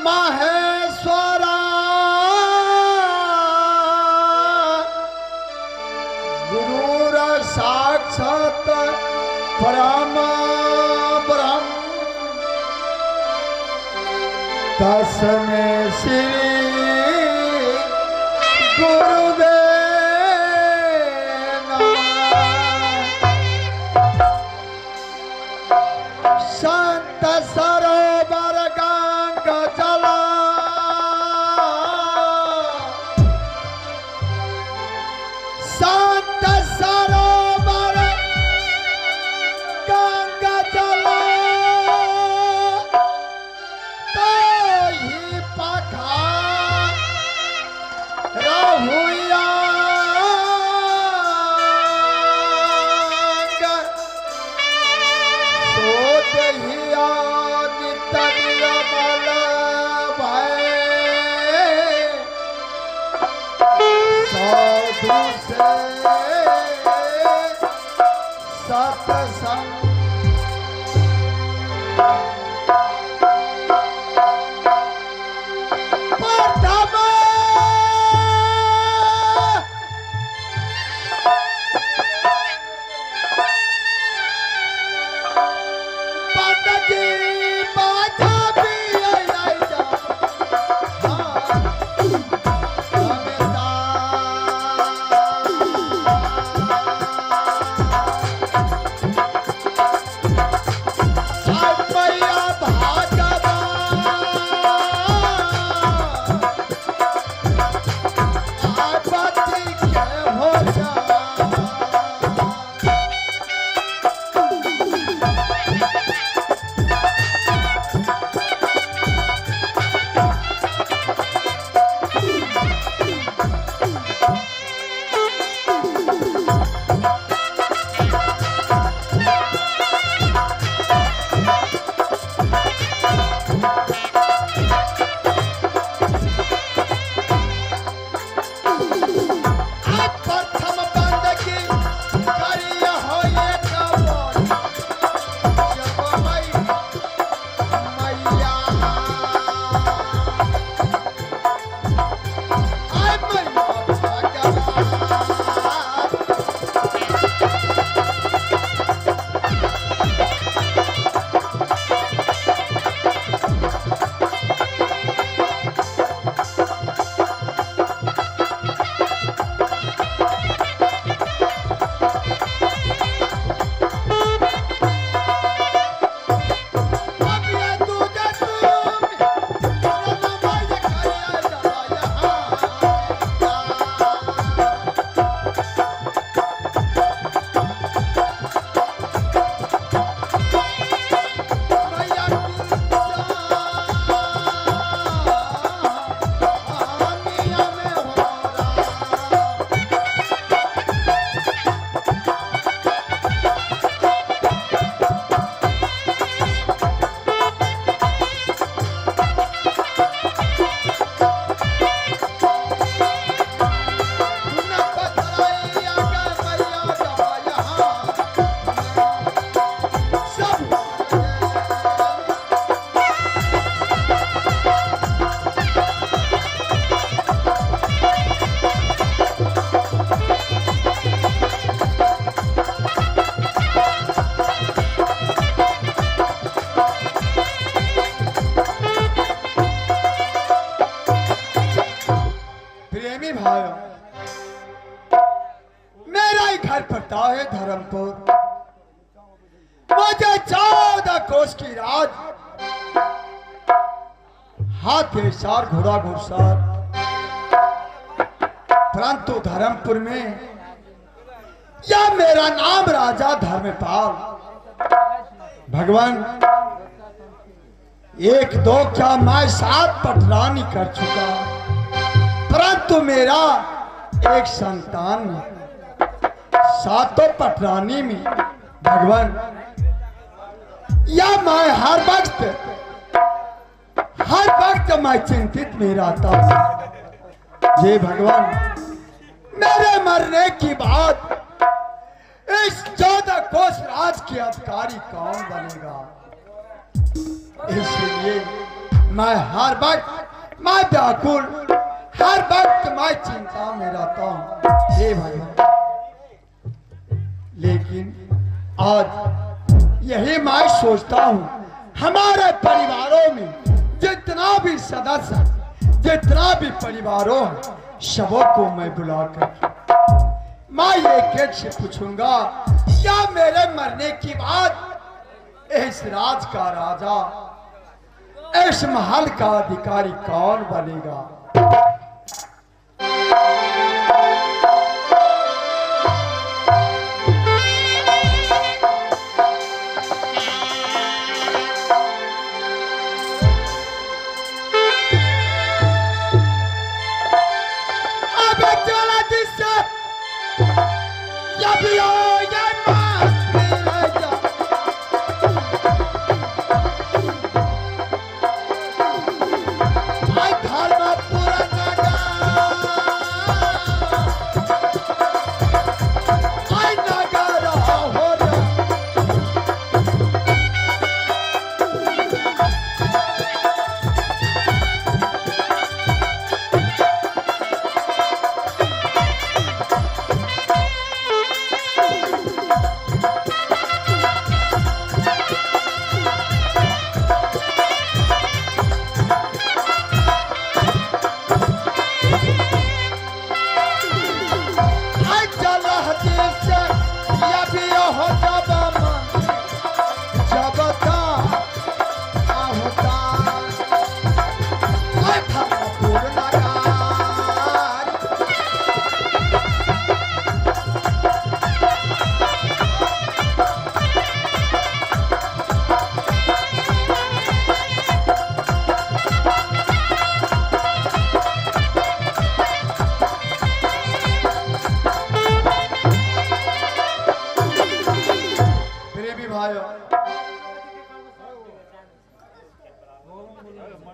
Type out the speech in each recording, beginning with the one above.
महेश्वरा गुरुर साक्षात परम ब्रह्म तस्मै श्री गुरुदेव संत सरोवर गंगा जला संत सरोवर गंगा जला तो ही पखा रहुया सत्संग प्रथम बंदगी बाजा भी आई भाई, मेरा ही घर पड़ता है धर्मपुर। मुझे 14 कोस की रात, हाथी सार घोड़ा घुड़सार, परंतु धर्मपुर में या मेरा नाम राजा धर्मपाल। भगवान, एक दो क्या मैं 7 पटरानी कर चुका, परंतु मेरा एक संतान नहीं। 7 पटरानी में भगवान, या मैं हर वक्त मैं चिंतित में रहता हूं। ये भगवान, मेरे मरने की बात इस 14 कोस राज के अधिकारी कौन बनेगा? इसलिए मैं हर वक्त मैं व्याकुल, हर वक्त मैं चिंता में रहता हूं। हे भगवान, लेकिन आज यही मैं सोचता हूं, हमारे परिवारों में जितना भी सदस्य, जितना भी परिवारों है, सबों को मैं बुलाकर मैं एक से पूछूंगा, क्या मेरे मरने की बाद इस राज का राजा, इस महल का अधिकारी कौन बनेगा?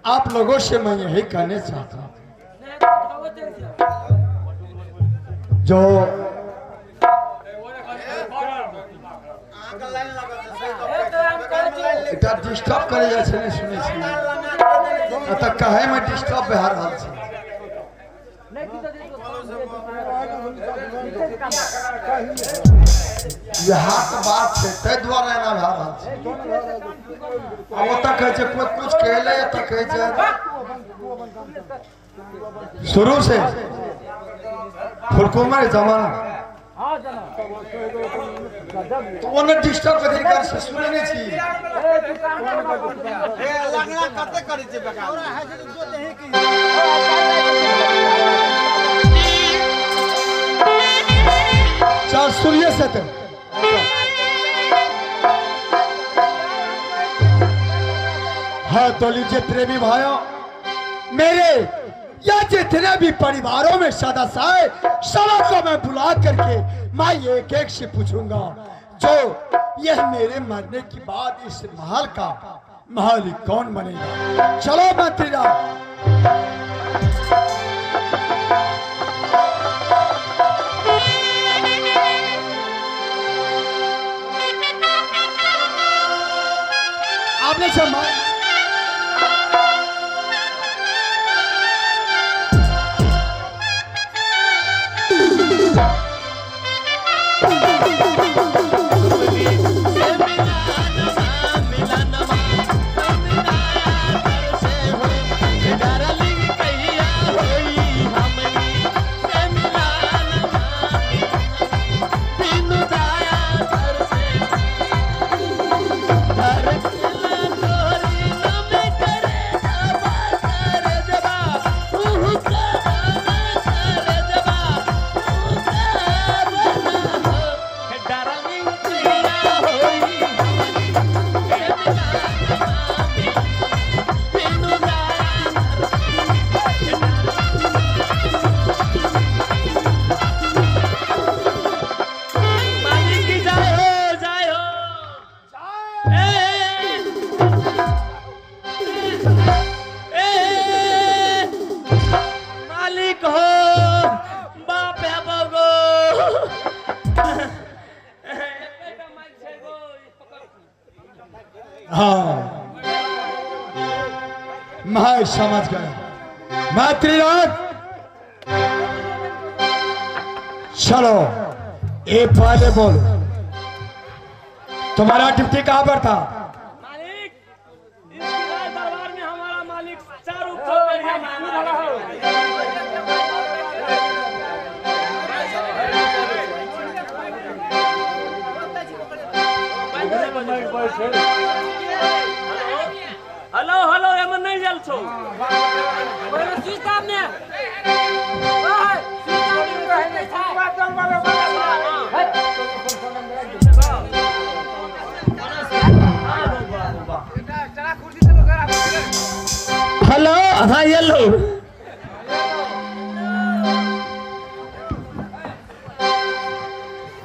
आप लोगों से मैं यही कहना चाहता हूं, जो डिस्टर्ब करे जैसे नहीं सुने छी, कहे मैं डिस्टर्ब बहा रहा छी। यहाँ तो बात है, ते द्वारा एना भा रहा छी। अब तक कहे छे कोई कुछ कहले त कहे छे शुरू से फुलकुमार जमाना तो ओने डिस्टर्ब कर कर से सुने नहीं छी। ए लगना कते करी छे बेकार और है जे जो नहीं की चार सूर्य से थे। हाँ तो लीजिए प्रेमी भाइयों, मेरे या जितने भी परिवारों में सदस्य है, सबको मैं बुला करके मैं एक एक से पूछूंगा, जो यह मेरे मरने की बाद इस महल का मालिक कौन बनेगा। चलो मंत्री आपने सम्मान समझ गया। मातृराज चलो ये पहले बोलो, तुम्हारा ड्यूटी कहाँ पर था? मालिक, इस राज दरबार में हमारा मालिक चारों खोकर है। हेलो हेलो एमन नहीं जल छो हेलो, हाँ ये लो।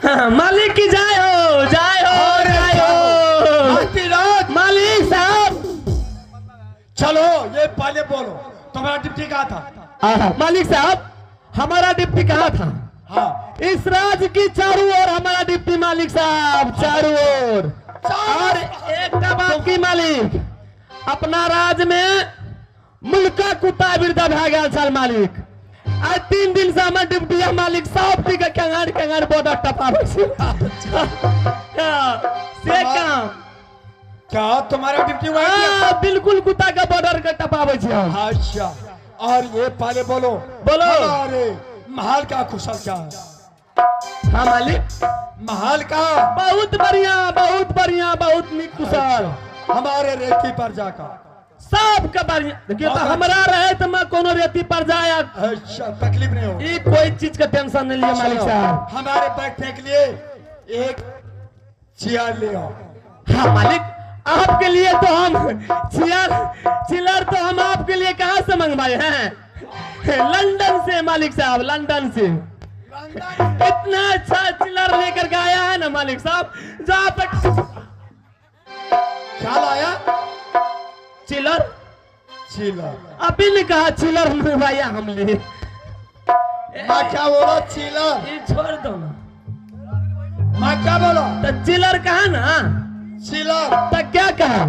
हाँ, मालिक की जय हो, जय हो, जय हो। मातृराज मालिक साहब, चलो ये पहले बोलो, तुम्हारा ड्यूटी कहाँ था? मालिक साहब, हमारा डिप्टी कहाँ था? हाँ इस राज की चारों ओर हमारा डिप्टी मालिक साहब, चारों ओर। और एक बात की मालिक, अपना राज में मुल्का कुत्ता बिरदा भा गया साल मालिक। आज 3 दिन से हमारे डिप्टी मालिक साहब की कंगार कंगार बॉर्डर टपावे से काम। क्या तुम्हारा ड्यूटी वही किया? बिल्कुल कुत्ता का बॉर्डर का टपावे से हम। अच्छा, और ये पहले बोलो, बोलो। हमारे महल का कुशल क्या है? हाँ मालिक, महल का बहुत बढ़िया, बहुत बढ़िया, बहुत निक कुशल। हमारे रेती पर जाकर सब का बढ़िया। देखिए तो हमारा रहे तो मैं कोनो रेती पर जाया, अच्छा तकलीफ नहीं हो। ये कोई चीज का टेंशन नहीं लिया मालिक साहब। हमारे बैठने के लिए एक चेयर ले आओ। हाँ मालिक, आपके लिए तो हम चिलर तो हम आपके लिए कहाँ से मंगवाए हैं? लंदन से मालिक साहब, लंदन से। इतना अच्छा चिलर लेकर के आया है ना मालिक साहब, जहाँ तक क्या लाया? चिलर। चिलर? अभी ने कहा चिलर मंगवाया हम लिए। मैं क्या बोला? चिलर? ये छोड़ दो ना, मैं क्या बोला? तो चिलर कहा ना, चिलर? तो क्या कहा?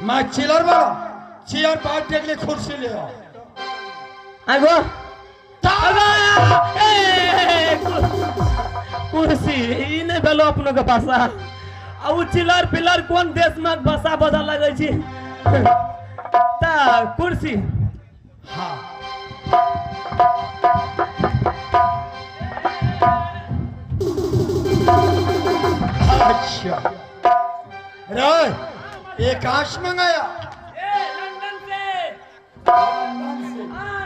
मैं मैं चिलर बोला। चेयर बैठने के लिए कुर्सी ले आओ। आगो कुर्सी ई नहीं भेलो अपनों के पास। अब चिलर पिलर कौन देश में भाषा बदल लगे छी ता कुर्सी। हाँ अच्छा रे, एक आश मंगाया लंदन से। हाँ,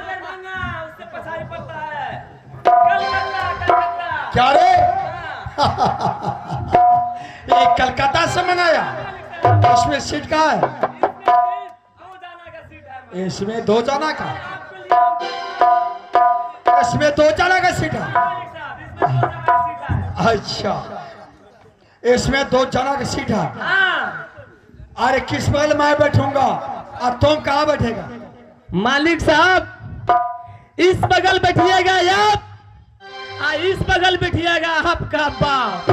लंदन उससे पछाड़ी पड़ता है। कलकत्ता, कलकत्ता। क्या रे? हाँ, ये कलकत्ता से मंगाया? इसमें सीट का है? इसमें 2 जना का सीट है। इसमें 2 जना का सीट है? मालिक साहब, इसमें 2 जना का सीट है। अच्छा, इसमें 2 जना की सीट है। हाँ, अरे किस बगल मैं बैठूंगा और तुम कहाँ बैठेगा? मालिक साहब इस बगल बैठिएगा आप, इस बगल बैठिएगा आपका बाप।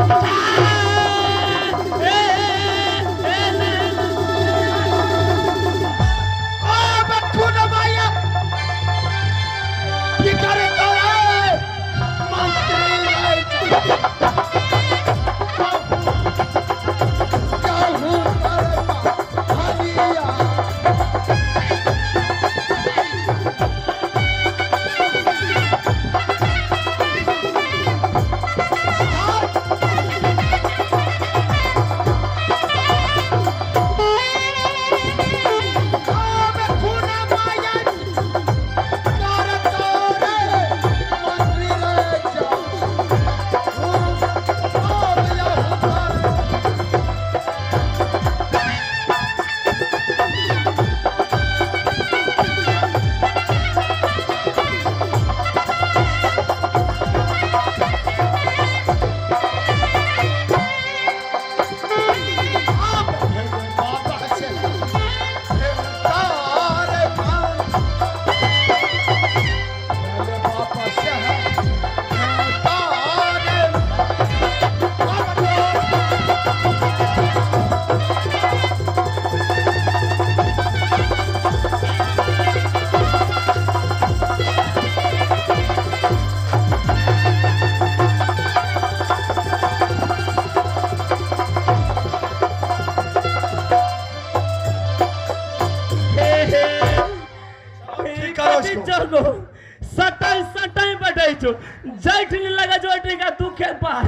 जो जैठ नहीं लगा जो का तू खेल पार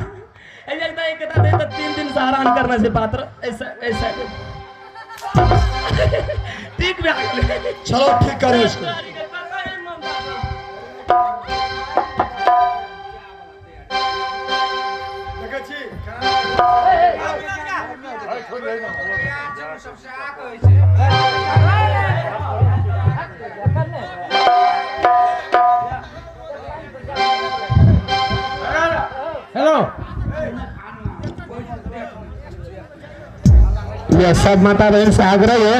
एकदम एक कहता दे तो 3 दिन से हैरान करने से पात्र ऐसा ऐसा ठीक भी आ गए चलो ठीक करो इसको। हेलो यह सब माता बहन से आग्रह है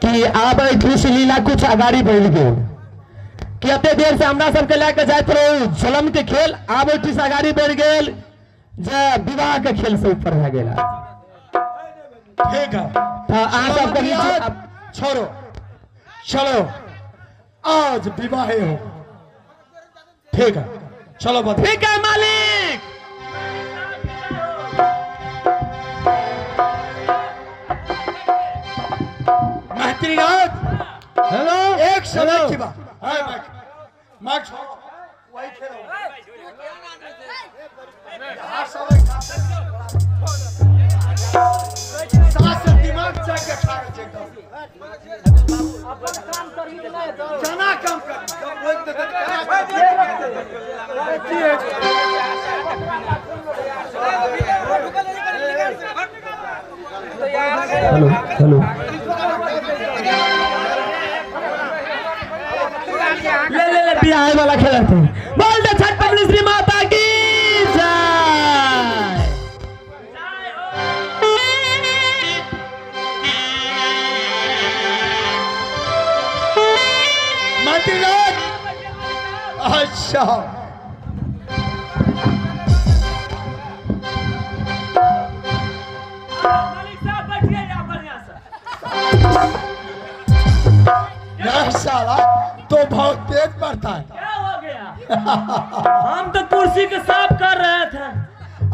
कि आप कृषि लीला कुछ आगाड़ी बढ़ गए कि अते देर से हमरा सबके लेके जात रहो झलम के खेल आब ओठी से आगाड़ी बढ़ गेल जे विवाह के खेल से ऊपर भए गेला। ठीक है तो अहाँ सबके बीच छोड़ो चलो आज विवाह हो। ठीक है चलो बता। ठीक है मालिक। महत्रीनाथ हेलो एक समय की बात है माइक वही खेलो यहाँ समय सास दिमाग चेक के खा के जाना काम कर जब लोग हेलो हेलो ले ले ले बिहार वाला खेला थे बोल दे छठ पबनी श्री माता की जय। मंत्रीनाथ अच्छा मालिक साहब बैठिए यहाँ बढ़िया से। यह साला तो बहुत तेज बढ़ता है। क्या हो गया? हम तो कुर्सी के साफ कर रहे थे।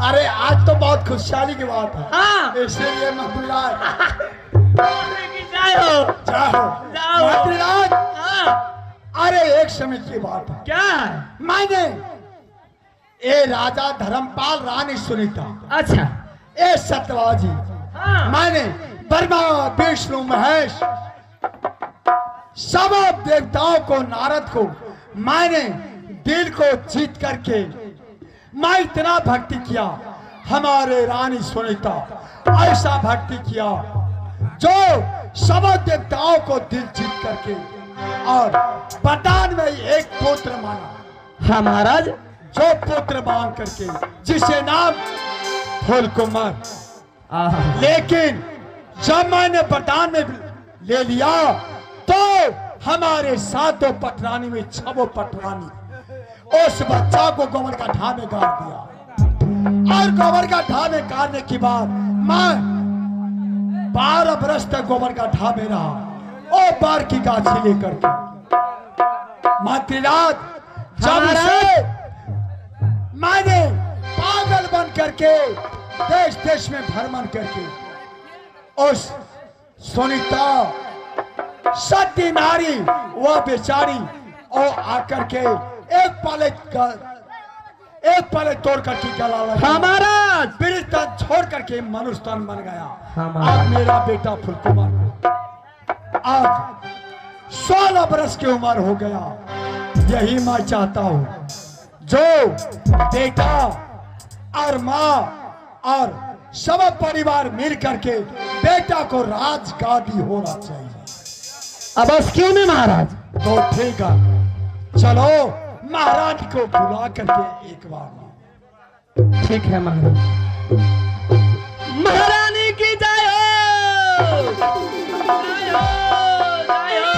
अरे आज तो बहुत खुशहाली की बात है हाँ इसीलिए मंत्रीनाथ जय हो जाओ जाओ। मंत्रीनाथ हाँ अरे एक समय की बात है क्या है? मैंने ए राजा धर्मपाल रानी सुनीता अच्छा ए सत्यवाजी हाँ मैंने ब्रह्मा विष्णु महेश सब देवताओं को नारद को मैंने दिल को जीत करके मैं इतना भक्ति किया हमारे रानी सुनीता ऐसा भक्ति किया जो सब देवताओं को दिल जीत करके और वरदान में एक पुत्र माना। हाँ महाराज जो पुत्र मांग करके जिसे नाम फूल कुमार। लेकिन जब मैंने वरदान में ले लिया तो हमारे सातों पटरानी में छबो पटरानी उस बच्चा को गोबर का ढा में गाड़ दिया और गोबर का ढा में गाड़ने के बाद मैं 12 बरस तक गोबर का ढा में रहा और बार की गाछी लेकर के मंत्रीनाथ जब से मैंने पागल बन करके देश देश में भ्रमण करके उस सुनीता सती नारी वह बेचारी और आकर के एक पाले तोड़ करके गला लगा हमारा ब्रिज तन छोड़ करके मनुष्य तन बन गया। हमारा आज मेरा बेटा फुलकुमार को आज 16 बरस की उम्र हो गया। यही मैं चाहता हूँ जो बेटा और माँ और सब परिवार मिल करके बेटा को राजगादी होना चाहिए। अब बस क्यों नहीं महाराज? तो ठीक है चलो महारानी को बुला करके एक बार। ठीक है महाराज। महारानी की जय हो जय हो जय हो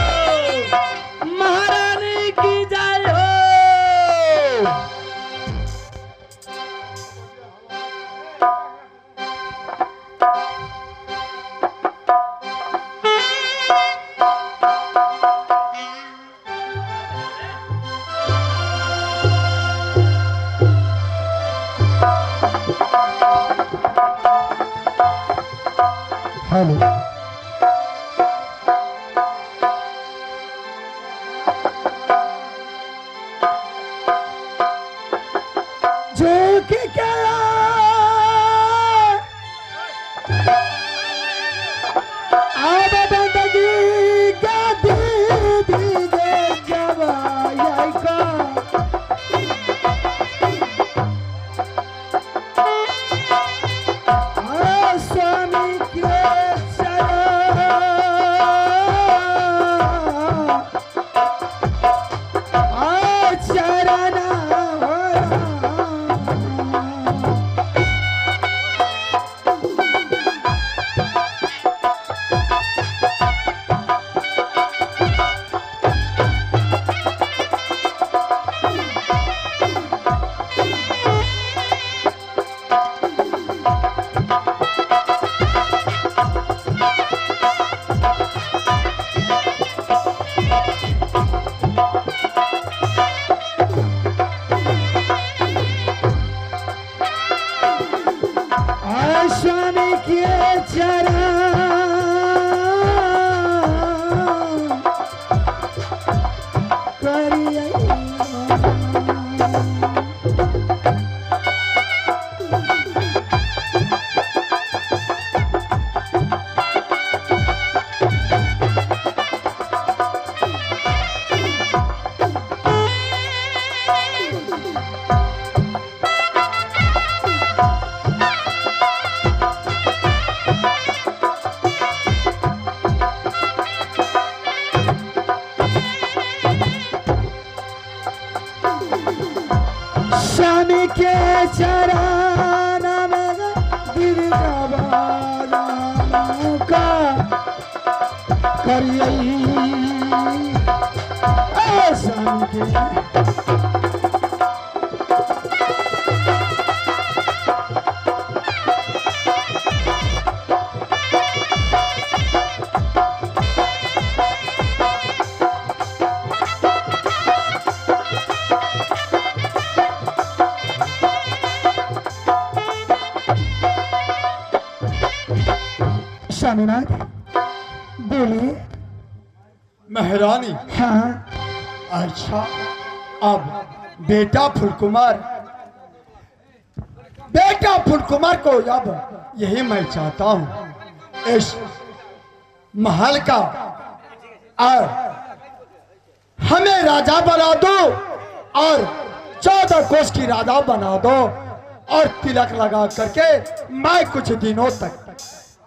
महारानी की जय हो। हेलो स्वामी के चरण करिए स्वामी के चरण में गिरगाबाराम का करिए स्वामी के स्वामीनाथ बोलिए। महारानी, हाँ अच्छा अब बेटा फुलकुमार को अब यही मैं चाहता हूँ इस महल का और हमें राजा बना दो और 14 कोस की राजा बना दो और तिलक लगा करके मैं कुछ दिनों तक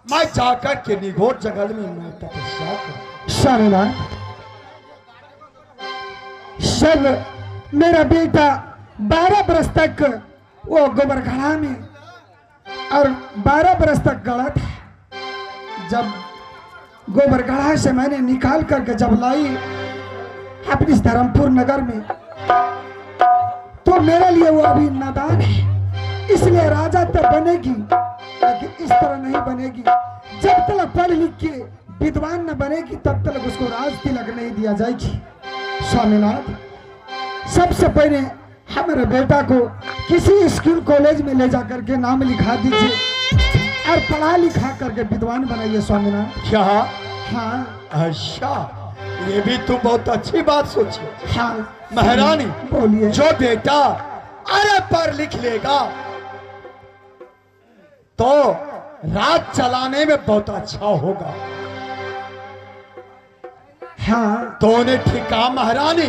मैं जाकर के निघोर जंगल में मैं तपस्या करूं। स्वामीनाथ सब मेरा बेटा 12 बरस तक वो गोबरखाना में और 12 बरस तक गड़ा था। जब गोबरगढ़ा से मैंने निकाल करके जब लाई अपनी इस धर्मपुर नगर में तो मेरे लिए वो अभी नादान है, इसलिए राजा तब बनेगी लेकिन इस तरह नहीं बनेगी। जब तक पढ़ लिख के विद्वान न बनेगी तब तक उसको राज तिलक नहीं दिया जाएगी। स्वामीनाथ सबसे पहले हमारे बेटा को किसी स्कूल कॉलेज में ले जाकर के नाम लिखा दीजिए और पढ़ा लिखा करके विद्वान बनाइए। स्वामीनाथ क्या? हाँ अच्छा, ये भी तू बहुत अच्छी बात सोची। हाँ महारानी बोलिए। जो बेटा अरे पढ़ लिख लेगा तो राज चलाने में बहुत अच्छा होगा। हाँ तो ने ठिका महारानी,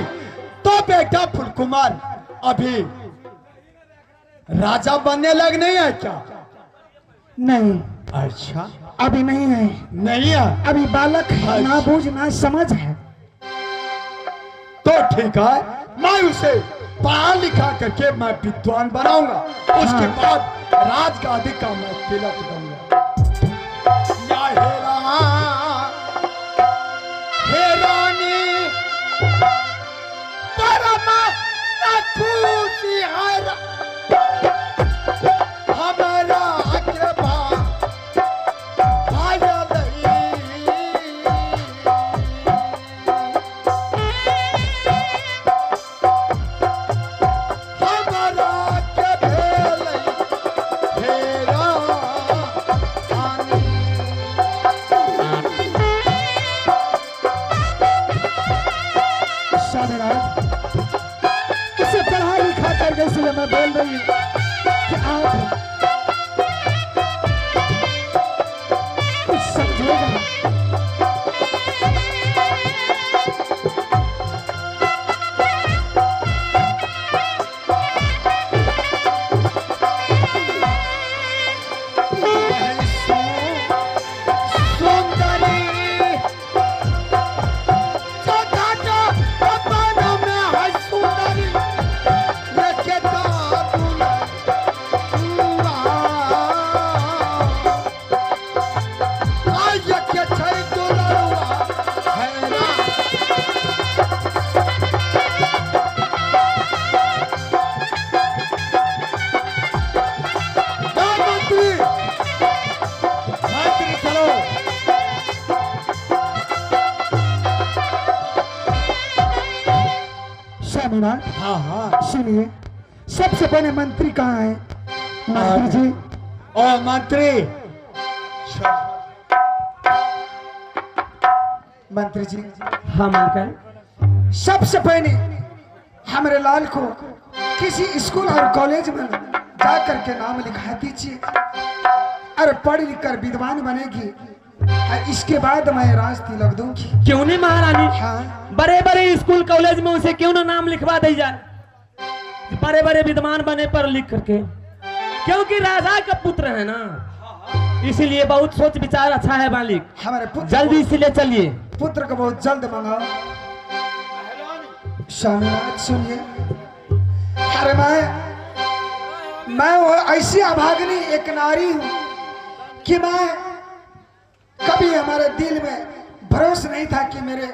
तो बेटा फुलकुमार अभी राजा बनने लग नहीं है क्या? नहीं अच्छा, अभी नहीं है, नहीं है अभी बालक है, ना बूझ ना समझ है। तो ठीक है, मैं उसे पढ़ा लिखा करके मैं विद्वान बनाऊंगा। उसके बाद राजगादी का मैं तिलक दूंगा। या हे रानी परमा खुशी हर हमारा अग्रभा भाई इसे पढ़ा लिखा करके इसलिए मैं बोल रही हूँ कि आप कुछ समझेगा। स्वामीनाथ हाँ हाँ सुनिए, सबसे पहले मंत्री कहाँ है? मंत्री जी और मंत्री मंत्री जी, हाँ मालकिन। सबसे पहले हमारे लाल को किसी स्कूल और कॉलेज में जा करके नाम लिखा दीजिए और पढ़ लिख कर विद्वान बनेगी और इसके बाद मैं राज तिलक दूंगी। क्यों नहीं महारानी? हाँ, बड़े बड़े स्कूल कॉलेज में उसे क्यों ना नाम लिखवा दी जाए, बड़े बड़े विद्वान बने पर लिख करके, क्योंकि राजा का पुत्र है ना, इसीलिए बहुत सोच विचार अच्छा है मालिक। हमारे पुत्र जल्दी इसीलिए चलिए। पुत्र को बहुत जल्द मंगाओ। स्वामीनाथ सुनिए, अरे मैं वो ऐसी अभागनी एक नारी हूं कि मैं कभी हमारे दिल में भरोसा नहीं था कि मेरे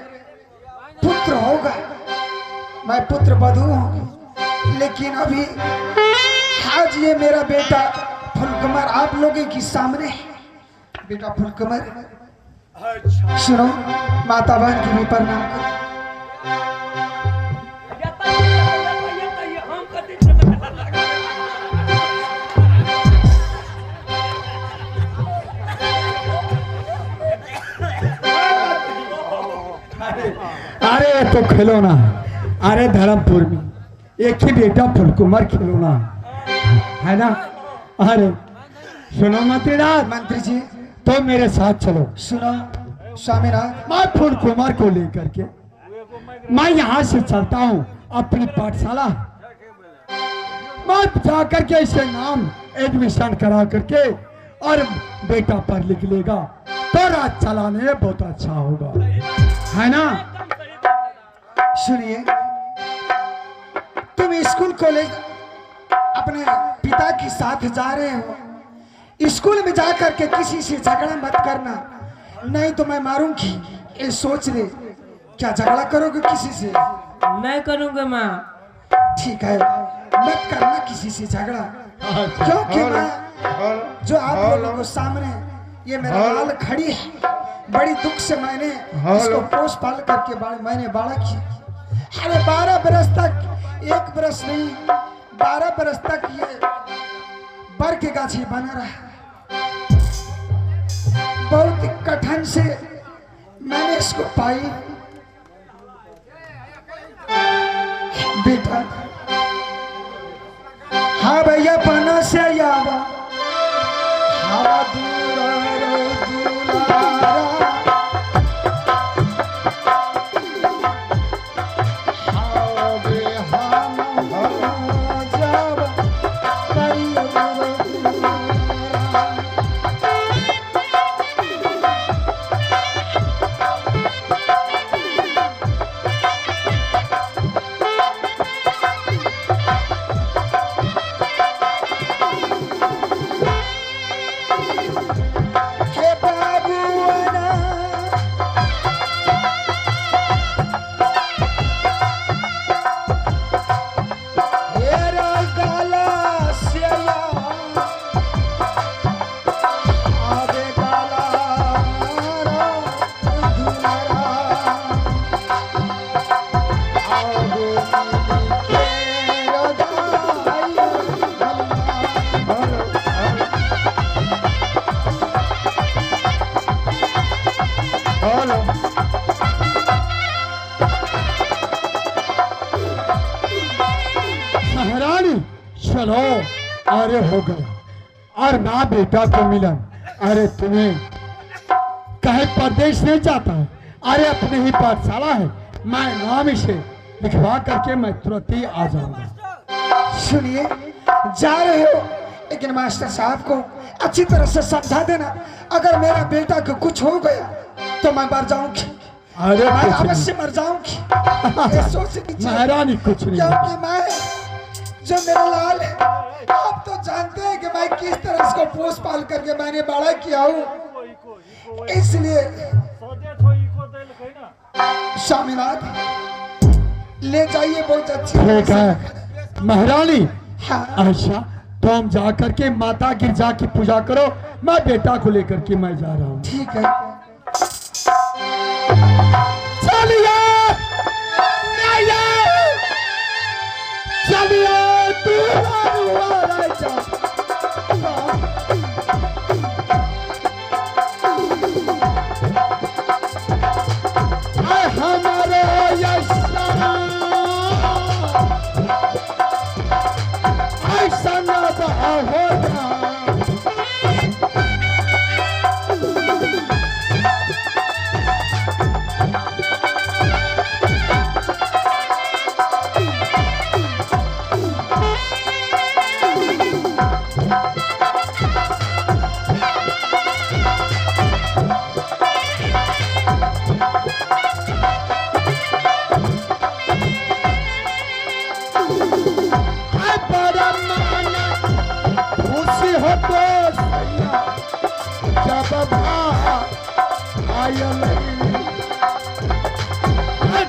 पुत्र होगा, मैं पुत्र बधू हूँ, लेकिन अभी आज ये मेरा बेटा फुलकमर आप लोगों के सामने है। बेटा फुलकमर, सुनो, माता बहन की भी प्रणाम करो। हम कति चमत्कार लगा। अरे ये तो खिलौना है। अरे धर्मपुर में एक ही बेटा फुलकुमार खिलौना है ना। अरे सुनो मंत्रीनाथ, मंत्री जी तो मेरे साथ चलो। सुनो स्वामीनाथ, मैं फुलकुमार को लेकर के मैं यहाँ से चलता हूँ अपनी पाठशाला। मैं जा करके इसे नाम एडमिशन करा करके और बेटा पढ़ लिख लेगा तो राज चलाने में बहुत अच्छा होगा, है ना। सुनिए, तुम स्कूल कॉलेज अपने पिता के साथ जा रहे हो, स्कूल में जाकर के किसी से झगड़ा मत करना, नहीं तो मैं मारूंगी। ये सोच ले, क्या झगड़ा करोगे किसी से? नहीं करूंगा माँ। ठीक है, मत करना किसी से झगड़ा, क्योंकि मैं जो आप लोगों को सामने ये मेरा लाल खड़ी है, बड़ी दुख से मैंने इसको पोस पाल करके मैंने बड़ा किया। अरे 12 बरस तक, एक बरस नहीं 12 बरस तक ये बर के गाछी बना रहा। बहुत कठिन से मैंने इसको पाई। बेटा, हाँ भैया, पना से आवा, हवा दूरा दुलारा, हावे हम जब करियो दुलारा। हे बाबूआना, हे रगाला सेया, आवे गाला रा दुलारा, आवे के रगाया हेलो, महारानी चलो। अरे हो गया और ना बेटा को मिलन। अरे तुम्हें कहे परदेश नहीं जाता है, अरे अपने ही पाठशाला है, मैं नाम इसे लिखवा करके मैं तुरंत ही आ जाऊंगा। सुनिए, जा रहे हो, लेकिन मास्टर साहब को अच्छी तरह से समझा देना, अगर मेरा बेटा को कुछ हो गया तो मैं मर जाऊंगी। अरे मैं कुछ नहीं। अवश्य मर जाऊंगी। ये सोच लीजिए, महारानी कुछ नहीं। क्योंकि मैं जो मेरा लाल है, आप तो जानते हैं कि मैं किस तरह इसको पोस पाल करके मैंने बड़ा किया हूँ। इसलिए स्वामीनाथ ले जाइए, बहुत अच्छी तरह ठीक से। है महारानी। हाँ, अच्छा तो हम जा करके माता गिरजा की पूजा करो, मैं बेटा को लेकर के मैं जा रहा हूँ। ठीक है। चलिए चलिए तू गोसैया जब आयल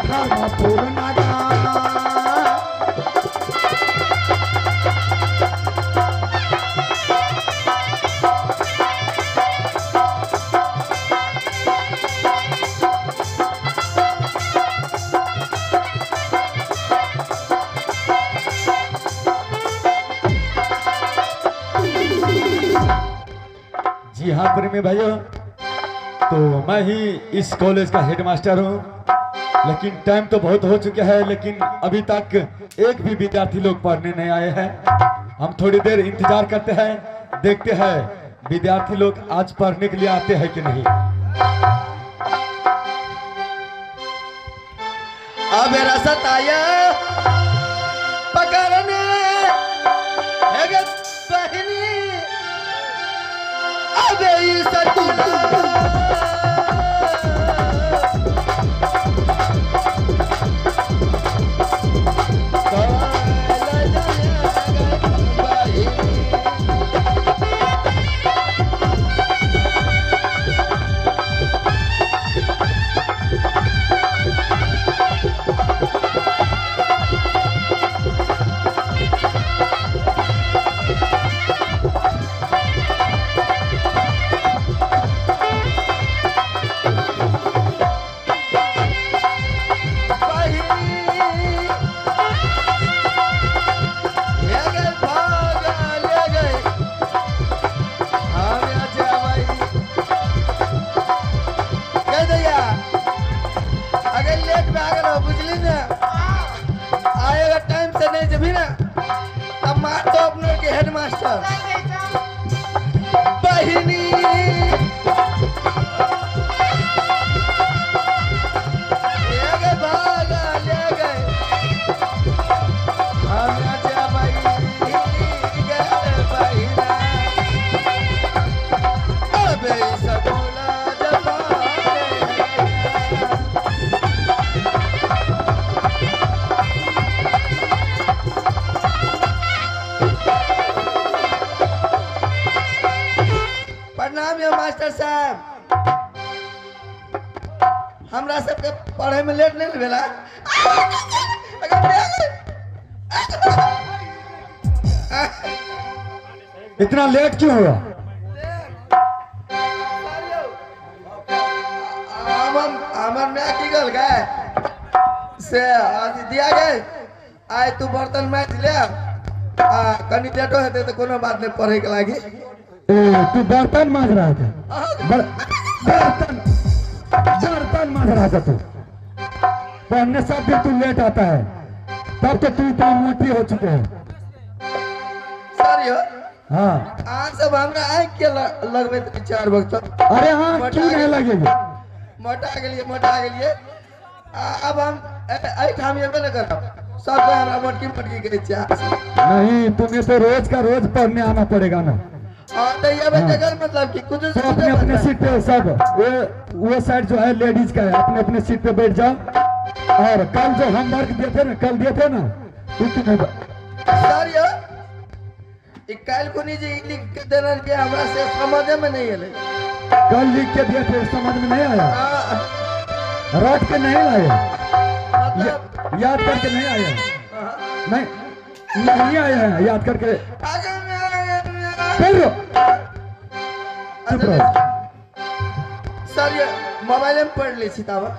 धर्मपुर नगर जी हाँ प्रेमी भाइयों, तो मैं ही इस कॉलेज का हेडमास्टर हूँ। लेकिन टाइम तो बहुत हो चुका है, लेकिन अभी तक एक भी विद्यार्थी लोग पढ़ने नहीं आए हैं। हम थोड़ी देर इंतजार करते हैं, देखते हैं विद्यार्थी लोग आज पढ़ने के लिए आते हैं कि नहीं। अब रसत आया पकड़ने बहनी अब बुझली ना आएगा टाइम से नहीं जब ना अब मार दो अपने के हेडमास्टर बहिनी ले गए भागा ले गए हम जा भाई गए बहिना अबे सकोला जब प्रणाम या मास्टर साहब, हमरा सबके पढ़े में लेट नहीं भेला। इतना लेट क्यों हुआ? हमर में की गल गए से आज दिया गए आए तू बर्तन मैच ले कनी लेटो हेते तो कोनो बात नहीं पढ़े के लागी। तू बर्तन मांग रहा था? बर्तन मांग रहा था तू? पढ़ने सब भी तू लेट आता है, तब तो तू इतना मोटी हो चुके है। सर यो हाँ आज सब हमरा आँख के लगबे 4 वक्त। अरे हाँ क्यों नहीं लगेगी? मोटा गेलिए अब हम ठाम ये न करब सब हमरा मोटकी करे नहीं, तुम्हें तो रोज का रोज पढ़ने आना पड़ेगा ना। तो ये बच्चा मतलब कि कुछ तो अपने अपने सीट पे सब वो साइड जो है लेडीज का है, अपने अपने सीट पे बैठ जाओ। और कल जो हम वर्क दिए थे ना, कल दिए थे ना, तू क्यों नहीं? सर यो कल को नहीं जी लिख के देना के हमरा से समझ में नहीं आले। कल लिख के दिए थे, समझ में नहीं आया? रट के नहीं लाए, याद करके नहीं आए? नहीं आए हैं याद करके। सर ये मोबाइल में पढ़ ली सीतावा।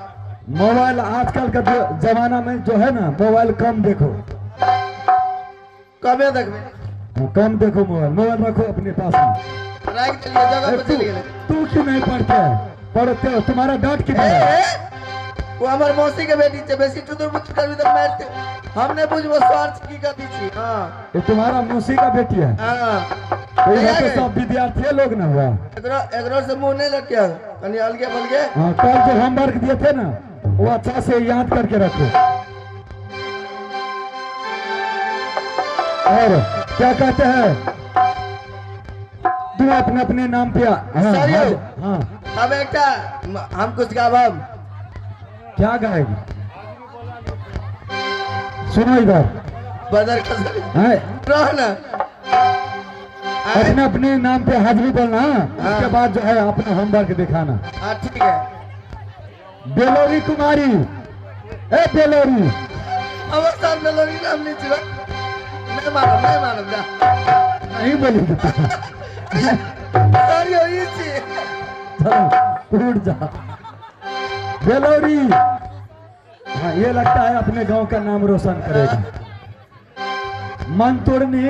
मोबाइल आजकल का जमाना में जो है ना, मोबाइल कम देखो। कमे देखबे? कम देखो मोबाइल रखो अपने पास में। रख दिए जगह पे चले गेले। तू क्यों नहीं पढ़ते? पढ़ते हो, तुम्हारा डांट कितना है? वो हमार मौसी के बेटी से बेसी चुदुर बुच कर तो मारते हमने बुझ वो स्वार्थ की करती थी। हां ये तुम्हारा मौसी का बेटी है? हां तो यहाँ पे सब विद्यार्थी लोग ना हुआ, एकरो से मुंह नहीं लटके कनी अलगे बलगे। हाँ कल जो होमवर्क दिए थे ना, वो अच्छा से याद करके रखो। और क्या कहते हैं तू अपने अपने नाम पे? हाँ अब एक हम कुछ गावब। क्या गाएगी? सुनो इधर बदर कसर है रह ना अपने अपने नाम पे हाजिरी बोलना, उसके बाद जो है अपना होमवर्क दिखाना। हाँ ठीक है। बेलोरी कुमारी, ए बेलोरी, अब सर मेलोरी नाम नहीं चला, नहीं मानो जा। नहीं बोलेगी तो सर यही चीज। चलो उठ जा। बेलोरी, हाँ ये लगता है अपने गांव का नाम रोशन करेगा। मन तोड़नी,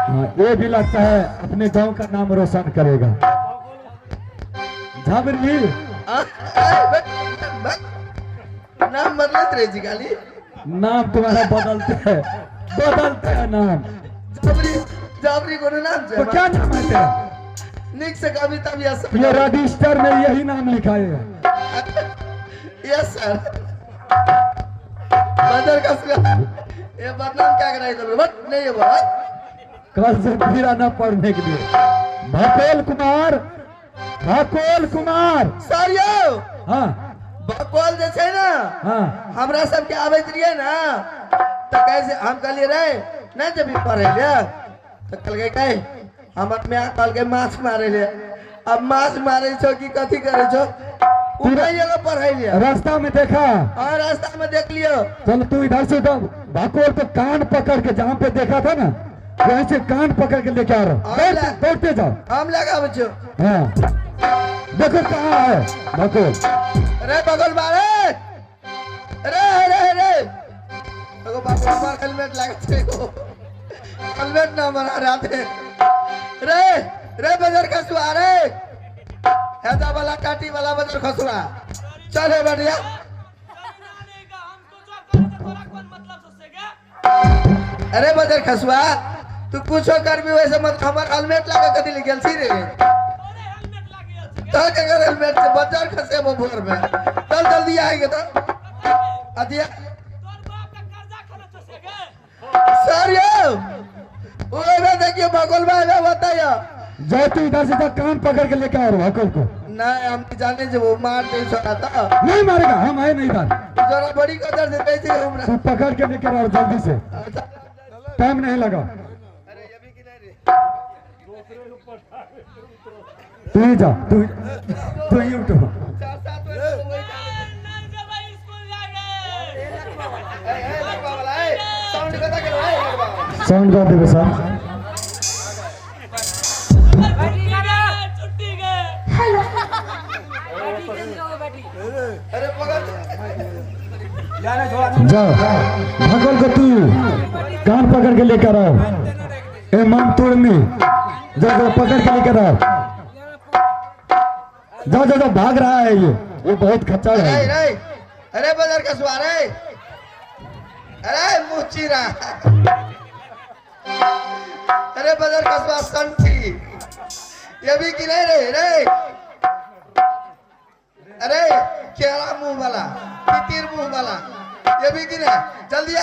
हाँ ये भी लगता है अपने गांव का नाम रोशन करेगा। झाबरी, नाम बदलत रहे जी खाली। नाम तुम्हारा बदलते हैं नाम। जाबरी को नाम तो क्या नाम है तेरा? निक से कभी तभी ये रजिस्टर में यही नाम लिखा है। Yes sir. बदर का ये बदनाम क्या कराई तो बट नहीं है बात। कल से फिर आना पढ़ने के लिए। भकोल कुमार सर यो हाँ बकवाल जैसे ना हाँ हमरा सब के आवे रहिए ना तो कैसे हम कहलिए रे नहीं जब भी पढ़े ले तो कल के कहे हम में कल के माछ मारे ले। अब माछ मारे छो कि कथी करे छो पूरा जगह पढ़ाई लिया। रास्ता में देखा और रास्ता में देख लियो। चल तू इधर से तो भाकोल तो कान पकड़ के जहाँ पे देखा था ना वहीं से कान पकड़ के लेके आ रहा। दौड़ते जाओ। हम लगा बच्चों। हाँ देखो कहाँ है भाकोल। अरे बगल मारे अरे अरे अरे देखो बाबू हमारा हेलमेट लगा थे हेलमेट ना बना रहा थे। रे रे बजर खसुआ रे हैदा वाला टाटी वाला बजर खसुआ चल है बढ़िया। अरे बजर खसुआ तू कुछ कर भी वैसे मत हमार हेलमेट लगा कदी ले गेल छी रे तो अगर हेलमेट से बजर खसे वो भोर में चल जल्दी आएंगे तो अदिया सर यो वो ना देखिए बगल में आया बताया जाओ तू इधर से कान पकड़ के लेके आ रहा भाकोल को। नहीं हम जाने जो वो मार दे छोड़ा था नहीं मारेगा हम है नहीं इधर। जरा बड़ी कदर से कैसे हमरा तू पकड़ के लेके आ जल्दी से टाइम नहीं लगा। तू ही जा तू ही उठो। साउंड कर देवे सर। अरे पकड़ जाओ भागल को तू कान पकड़ के लेकर आओ। ए मन तोड़नी जाओ पकड़ के लेकर आओ। जाओ भाग रहा है ये बहुत खच्चर है। अरे बजर का सुआ रे अरे मुचीरा अरे बजर का सुआ संठी ये भी कि नहीं रे अरे केला मुंह वाला तितिर मुंह वाला ये भी कि नहीं जल्दी आ।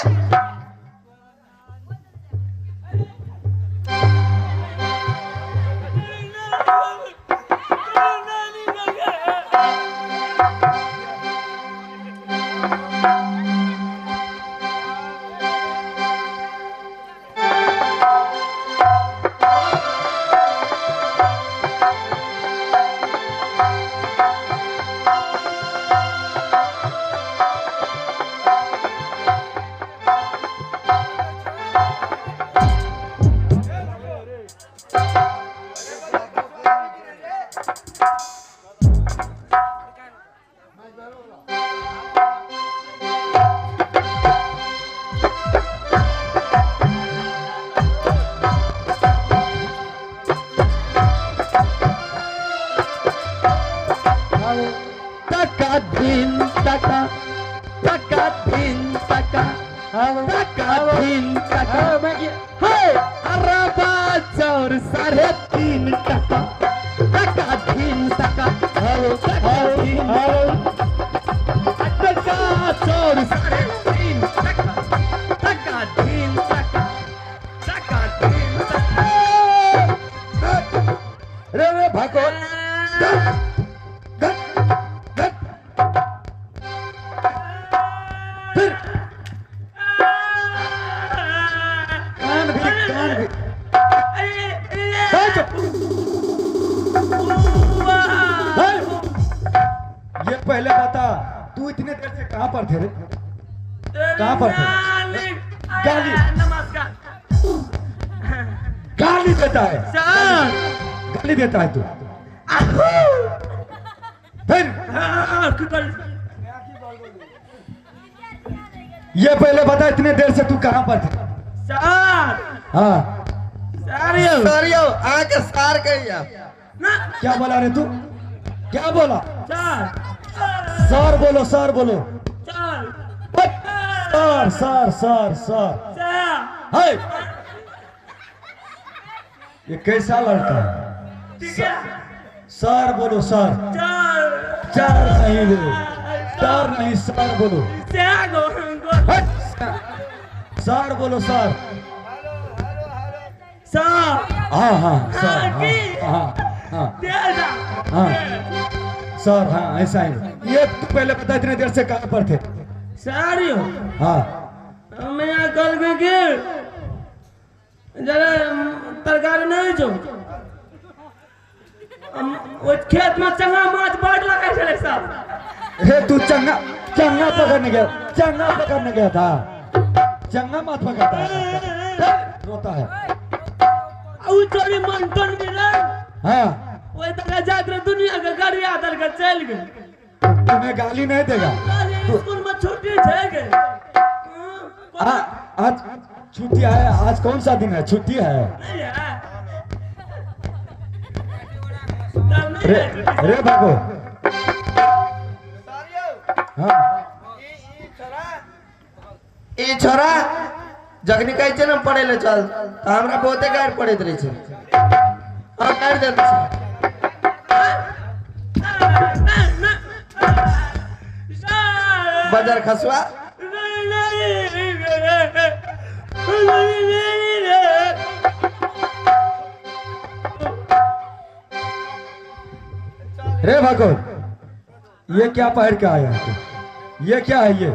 है? ये पहले बता, तू इतने देर से कहाँ पर थे रे? कहाँ पर थे? गाली नमस्कार गाली देता है, सर गाली देता है तू। फिर ये पहले बता, इतने देर से तू कहाँ पर थे? सर हाँ सरियो आके सार कहिया क्या बोला रे तू? क्या बोला? सर सर बोलो, सर बोलो। Sir sir sir sir sir sir है। ये कैसा लड़का है? ठीक है सर बोलो, सर। सर चार नहीं रे, चार नहीं, सर बोलो। हट! सर बोलो, सर। सर हाँ हाँ सर, हाँ हाँ हाँ सर, हाँ ऐसा ही। ये तू पहले बता, इतने देर से कहाँ पर थे? सारियो हाँ मैं यहाँ कल में गिर जरा तरकारी नहीं जो वो खेत में चंगा माछ बाट लगा चले साहब हे तू चंगा चंगा पकड़ने गया, चंगा पकड़ने गया था, चंगा मत पकड़ता है, रोता है। वो चोरी मंथन मिला हाँ वो तक जाकर दुनिया का गाड़ी आदर कर चल गए तुम्हें गाली नहीं देगा। स्कूल में छुट्टी है आज छुट्टी है, आज कौन सा दिन है? छुट्टी है रे, रे बाबू। हाँ ई छोरा जगनी कहै छै न पढ़े ले चल त हमरा बहुते गाड़ पड़ैत रहे छै और कर देत छै बाजार खसवा रे भागो, ये क्या पहन के आया है? ये क्या है? ये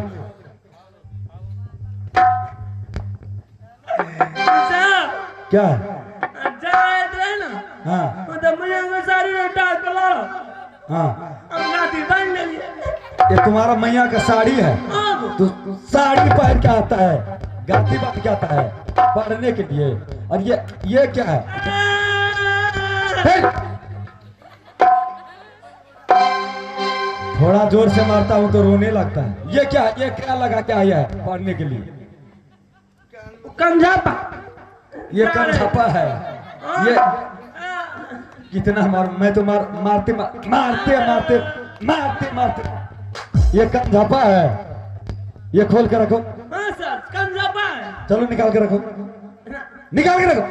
क्या है? हाँ हाँ, ये तुम्हारा मैया का साड़ी है? तो साड़ी पहन के आता है, गाती बात के आता है पढ़ने के लिए। और ये क्या है? थोड़ा जोर से मारता हूँ तो रोने लगता है। ये क्या लगा के आया है पढ़ने के लिए? कंझापा ये कम छापा है। ये कितना मैं तो मारते मारते मारते मारते मारते ये कम छापा है। ये खोल के रखो। हाँ सर कंझापा है। चलो निकाल के रखो, निकाल के रखो,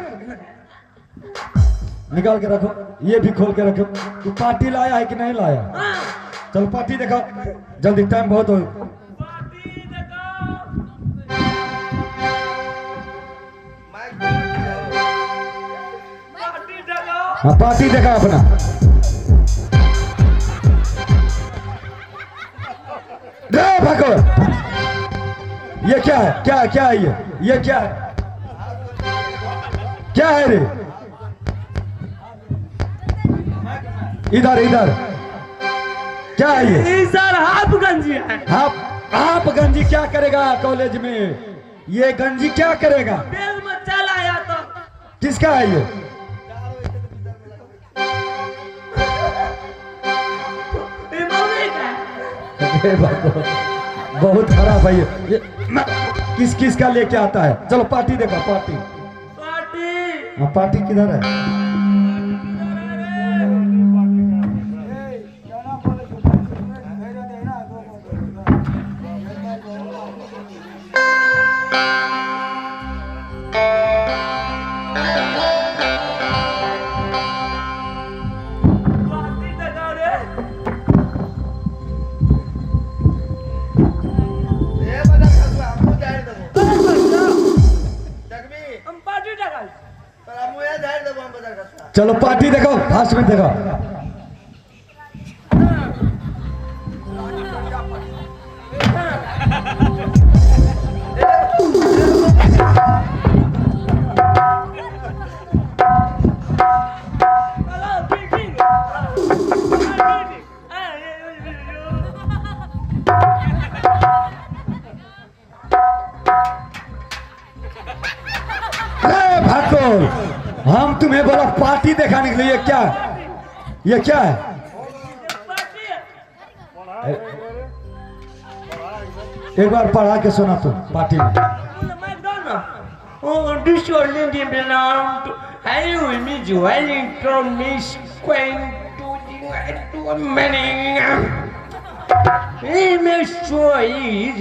निकाल के रखो। ये भी खोल के रखो। तू पार्टी लाया है कि नहीं लाया? चलो पार्टी दिखाओ जल्दी, टाइम बहुत हो। हाँ पार्टी देखा अपना। रे भागो, ये क्या है? क्या है ये क्या है? क्या है रे? इधर क्या है ये? सर हाफ गंजी है। हाफ गंजी क्या करेगा कॉलेज में? ये गंजी क्या करेगा? बेल में चल आया तो किसका है ये? अरे बाबा, बहुत खराब है ये किस का लेके आता है? चलो पार्टी देखो, पार्टी। हाँ पार्टी किधर है? चलो पार्टी देखो, फास्ट में देखो। ए भाकुर, हम तुम्हें बोला पार्टी दिखाने के लिए, क्या ये क्या है? एक बार पढ़ा के सुना तुम पार्टी में। Oh, this only belong to I me joining from Miss Queen to many. He makes sure he's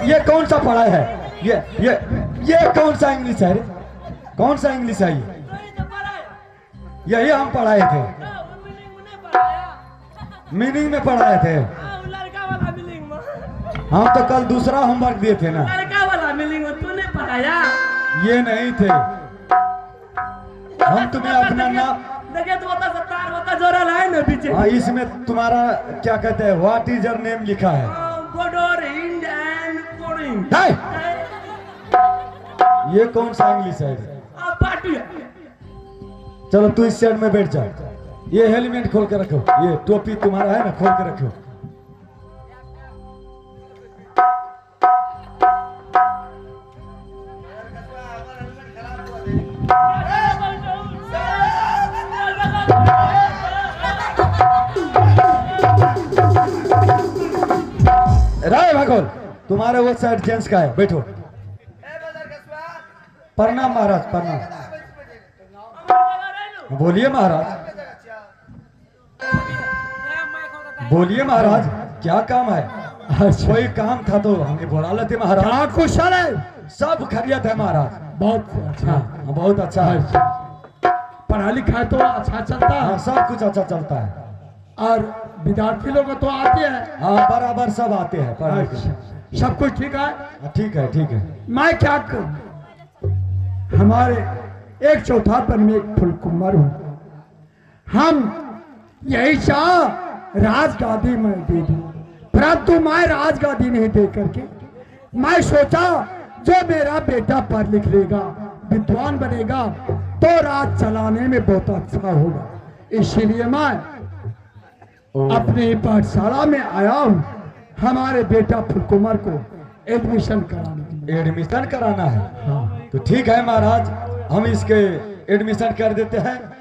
ये कौन सा पढ़ा है? ये कौन सा इंग्लिश है रे? कौन सा इंग्लिश है ये? यही हम पढ़ाए थे, मीनिंग में पढ़ाए थे। लड़का वाला मीनिंग में, हम तो कल दूसरा होमवर्क दिए थे ना, लड़का वाला मीनिंग में तूने पढ़ाया। ये नहीं थे। हम तुम्हें अपना नाम देखे तो बता सत्तार बता जोड़ा है ना पीछे। हाँ, इसमें तुम्हारा क्या कहते हैं, व्हाट इज योर नेम लिखा है। बोडोर हिंद एंड कोरिंग। हाय! ये कौन सा इंग्लिश है? पार्टी चलो तू इस साइड में बैठ जा। ये हेलमेट खोल के रखो, ये टोपी तुम्हारा है ना, खोल के रखो। राय भागोल, तुम्हारे वो साइड जेंट्स का है, बैठो। प्रणाम महाराज, प्रणाम। बोलिए महाराज, बोलिए महाराज, क्या काम है? कोई काम था तो हमें बुला लेते महाराज। क्या कुशल है? सब खैरियत है महाराज। बहुत अच्छा। हाँ, बहुत अच्छा है। पढ़ा लिखा तो अच्छा चलता हाँ, है सब कुछ अच्छा चलता है। और विद्यार्थी लोग तो आते हैं। हाँ, बराबर सब आते हैं पढ़ने के लिए। अच्छा, सब कुछ ठीक है। हाँ, ठीक है, ठीक है। मैं क्या करूं? हमारे एक चौथापन में एक फुलकुमार हूं। हम यही चाह राजगादी में दे दूं, परंतु मैं राजगादी नहीं दे करके मैं सोचा जो मेरा बेटा पढ़ लिख लेगा, विद्वान बनेगा तो राज चलाने में बहुत अच्छा होगा। इसीलिए मैं अपने पाठशाला में आया हूँ हमारे बेटा फुलकुमार को एडमिशन कराने के लिए। एडमिशन कराना है? हाँ। तो ठीक है महाराज, हम इसके एडमिशन कर देते हैं।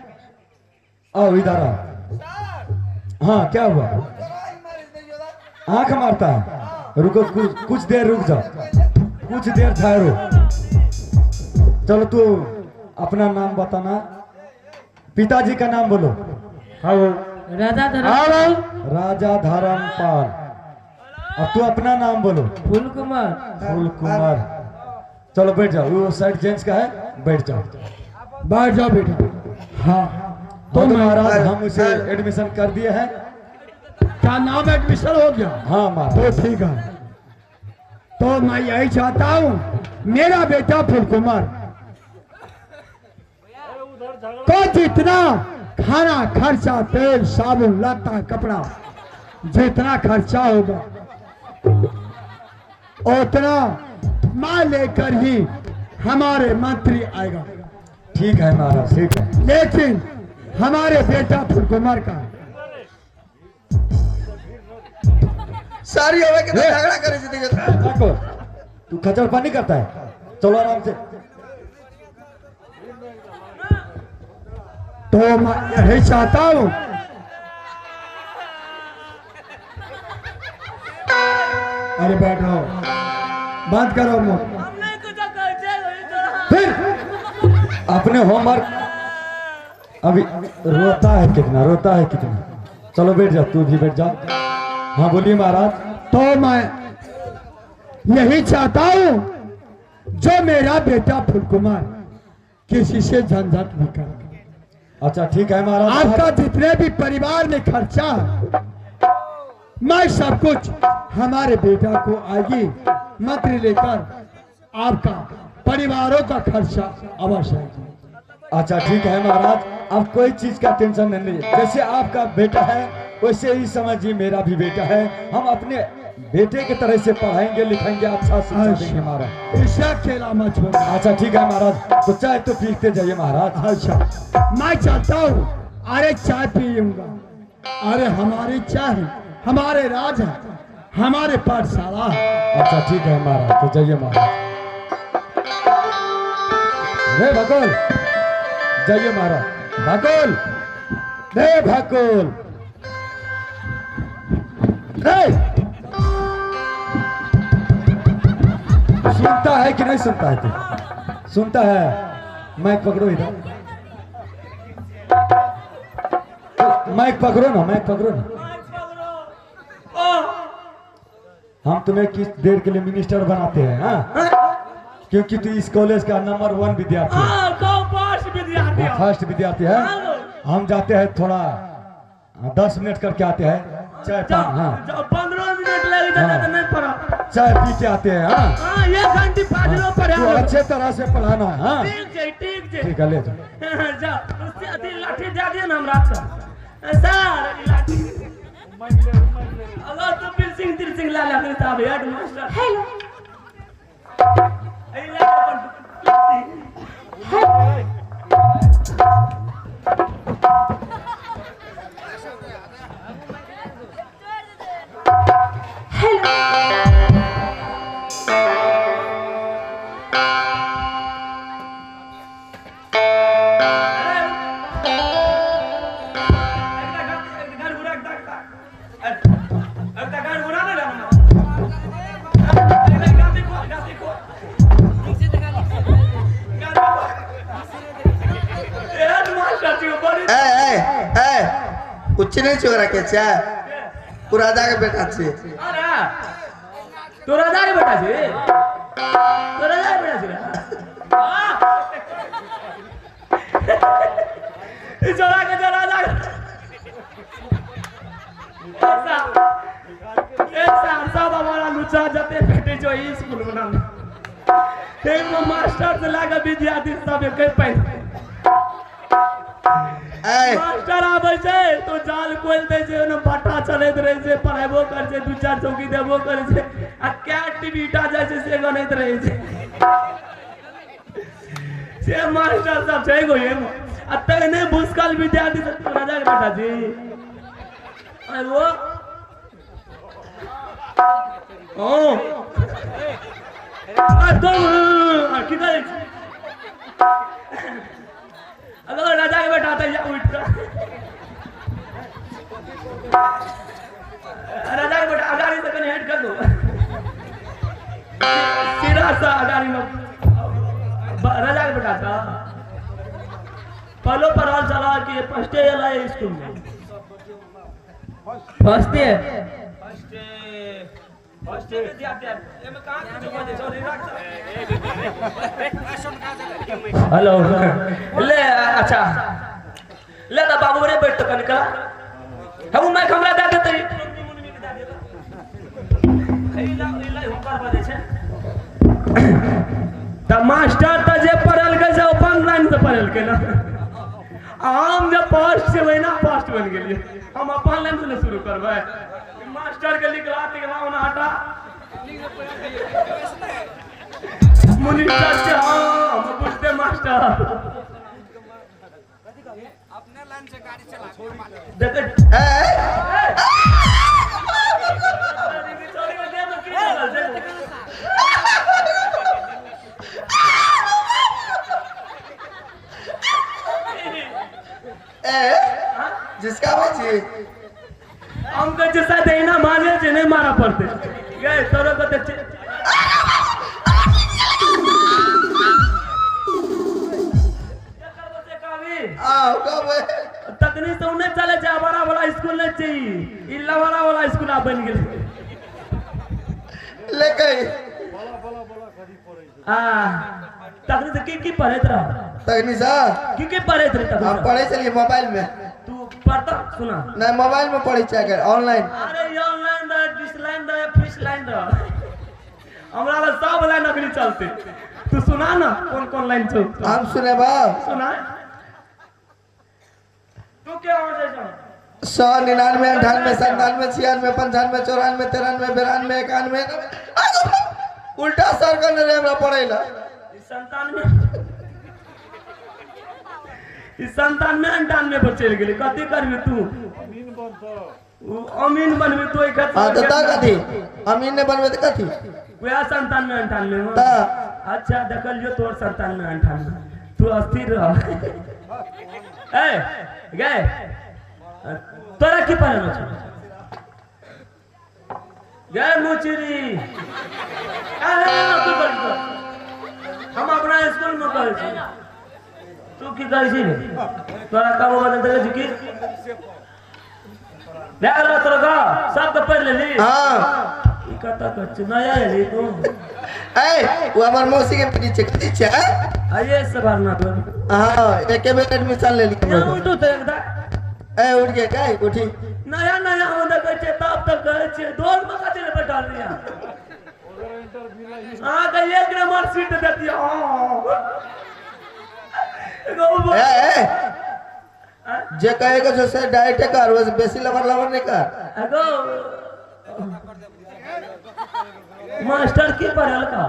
आओ इधर आओ। हाँ, क्या हुआ? आंख मारता है? रुको, कुछ देर रुक जाओ, कुछ देर ठहरो। चलो तू अपना नाम बताना, पिताजी का नाम बोलो। राजा राजा धर्मपाल। अब तू अपना नाम बोलो। फूल कुमार। फूल कुमार। चलो बैठ जाओ, वो साइड जेंट्स का है, बैठ जाओ। बैठ जाओ बेटा। हाँ, तो महाराज हम उसे एडमिशन कर दिए हैं। क्या नाम एडमिशन हो गया? हाँ महाराज। तो ठीक है। तो मैं यही चाहता हूँ मेरा बेटा फुलकुमार तो जितना खाना खर्चा, तेल साबुन लत्ता कपड़ा जितना खर्चा होगा उतना मैं लेकर ही हमारे मंत्री आएगा। ठीक है महाराज, ठीक है। लेकिन हमारे बेटा फुलकुमार का सारी होवे के झगड़ा करे जिंदगी। ठाकुर, तू खचर पानी करता है? चलो आराम से। तो मैं यही चाहता हूँ अरे बैठो, बात करो मुझ हमने कुछ कर फिर अपने होमवर्क। अभी रोता है कितना, रोता है कितना। चलो बैठ जा, तू भी बैठ जा। हाँ बोलिए महाराज। तो मैं यही चाहता हूँ जो मेरा बेटा फुलकुमार किसी से झंझट नहीं करे। अच्छा ठीक है महाराज। आपका जितने भी परिवार में खर्चा है मैं सब कुछ हमारे बेटा को आएगी मंत्री लेकर आपका परिवारों का खर्चा अवश्य आएगी। अच्छा ठीक है महाराज, अब कोई चीज का टेंशन नहीं लीजिए। जैसे आपका बेटा है वैसे ही समझिए मेरा भी बेटा है, हम अपने बेटे की तरह से पढ़ाएंगे लिखाएंगे, अच्छा शिक्षा देंगे महाराज। ऐसा खेला मत छोड़ो। अच्छा ठीक है महाराज, तो चाय तो पीते जाइए महाराज। अच्छा मैं चाहता हूँ, अरे चाय पीऊंगा। अरे हमारी चाय है, हमारे राज है, हमारे पाठशाला है। अच्छा ठीक है महाराज, तो जाइए महाराज। रे भकुल, जाइए महाराज। भकुल, रे भकुल, रे सुनता है कि नहीं सुनता है तू? सुनता है? माइक पकड़ो इधर, माइक पकड़ो ना, माइक पकड़ो ना। हम तुम्हें किस देर के लिए मिनिस्टर बनाते हैं हाँ? क्योंकि तू इस कॉलेज का नंबर 1 विद्यार्थी है, फर्स्ट विद्यार्थी है। हम जाते हैं थोड़ा 10 मिनट करके आते हैं, चाय पान। हाँ 15 मिनट लग जाता तो नहीं पढ़ा। चाय पी के आते हैं। हाँ 1 घंटे 5 लोग पढ़ा। तो अच्छे तरह से पढ़ाना है। हाँ ठीक है ठीक है, ले जाओ। जा उससे अति लाठी दे दिए ना हमरा सर लाठी। अगर तो तिरसिंग ला ला करता है हेड मास्टर। हेलो कुछ नहीं छोरा के चाय पूरा दाग बेटा छे। अरे तोरा दाग बेटा छे, तोरा दाग बेटा छे। इस छोरा के जरा दाग ऐसा सब हमारा लुचा जाते बेटे जो स्कूल बनाने एक मास्टर से लागा विद्यार्थी सब एक पैसा मास्टर आबै छै तो जाल खोल दे छै, ओने भट्टा चलैत रहै छै, पढ़ाइबो कर छै, 2-4 चौकी देबो करे छै, आ क्या टीवी टा जाय छै से गनैत रहै छै। से मास्टर सब छै गोये आ तने भूसकल विद्यार्थी सब तोरा जाके बैठा छी। अरे वो ओ आ तुम की करे अगर राजा के बैठा था या उठ कर राजा के बैठा अगाड़ी से कहीं हेड कर दो सीधा सा अगाड़ी में राजा के बैठा था पहलो पर हाल चला कि फर्स्ट डे वाला है स्कूल में फर्स्ट डे हेलो ले अच्छा ले ना बाबू रे बैठ तो निकला हम मैं हमरा दे देते त मास्टर त जे पढ़ल के से अपन लाइन से पढ़ल के ना हम जब फर्स्ट से वही ना फर्स्ट बन गेलिए हम अपन लाइन से शुरू करबै मास्टर के लिखला ओना हटा मुनीटर से हम पूछते मास्टर अपने लाइन से गाड़ी चला देखे जिसका बची हमको जैसा देना माने से नहीं मारा पड़ते गए तोरो को ते तकनी से उन्हें चले जा बड़ा वाला स्कूल नहीं चाहिए इल्ला वाला स्कूल आ बन गेल ले गई तकनी से की पढ़त रहा तकनी सा की पढ़त रहे तकनी हम पढ़े चलिए मोबाइल में तू पढ़ता सुना नहीं मोबाइल में पढ़ी चाहिए ऑनलाइन अरे ये ऑनलाइन दा डिसलाइन दा फिश लाइन दा हमरा ला सब लाइन नकली चलते तू सुना ना कौन लाइन चलता हम सुने बा सुना तू क्या हो जाए 100 99 98 97 96 95 94 93 92 91 92 उल्टा सर्कल रे हमरा पड़ेला इस संतान में 98 पर चल गेले कथि करबी तू अमीन बनबे तो एक हां तो ता कथि अमीन ने बनबे त कथि वह संतान में 98 में ता अच्छा देखल जो तोर संतान में 98 तू अस्थिर रह ए गए तोरा की पढ़ल छ गए मुचरी तू कर हम अपना स्कूल में कहै छी तू की कहै छी तोरा का बदल दे जी की देख लो तोरा का सब तो पढ़ लेली हां ई कता कछ नया है तू ए वो हमर मौसी के पीछे छै आइए सवारना तो हां एक बेर एडमिशन ले ली यहाँ उठो तो एकदा ए उठ के काय उठी नया नया हम कहै छै तब तक कहै छै ढोल में कथि ले बैठल रिया हां के एक नंबर सीट देती ए जे कहेगा जो से डायरेक्ट कर वो बेसी लवर नहीं कर अगो मास्टर की पढ़ल का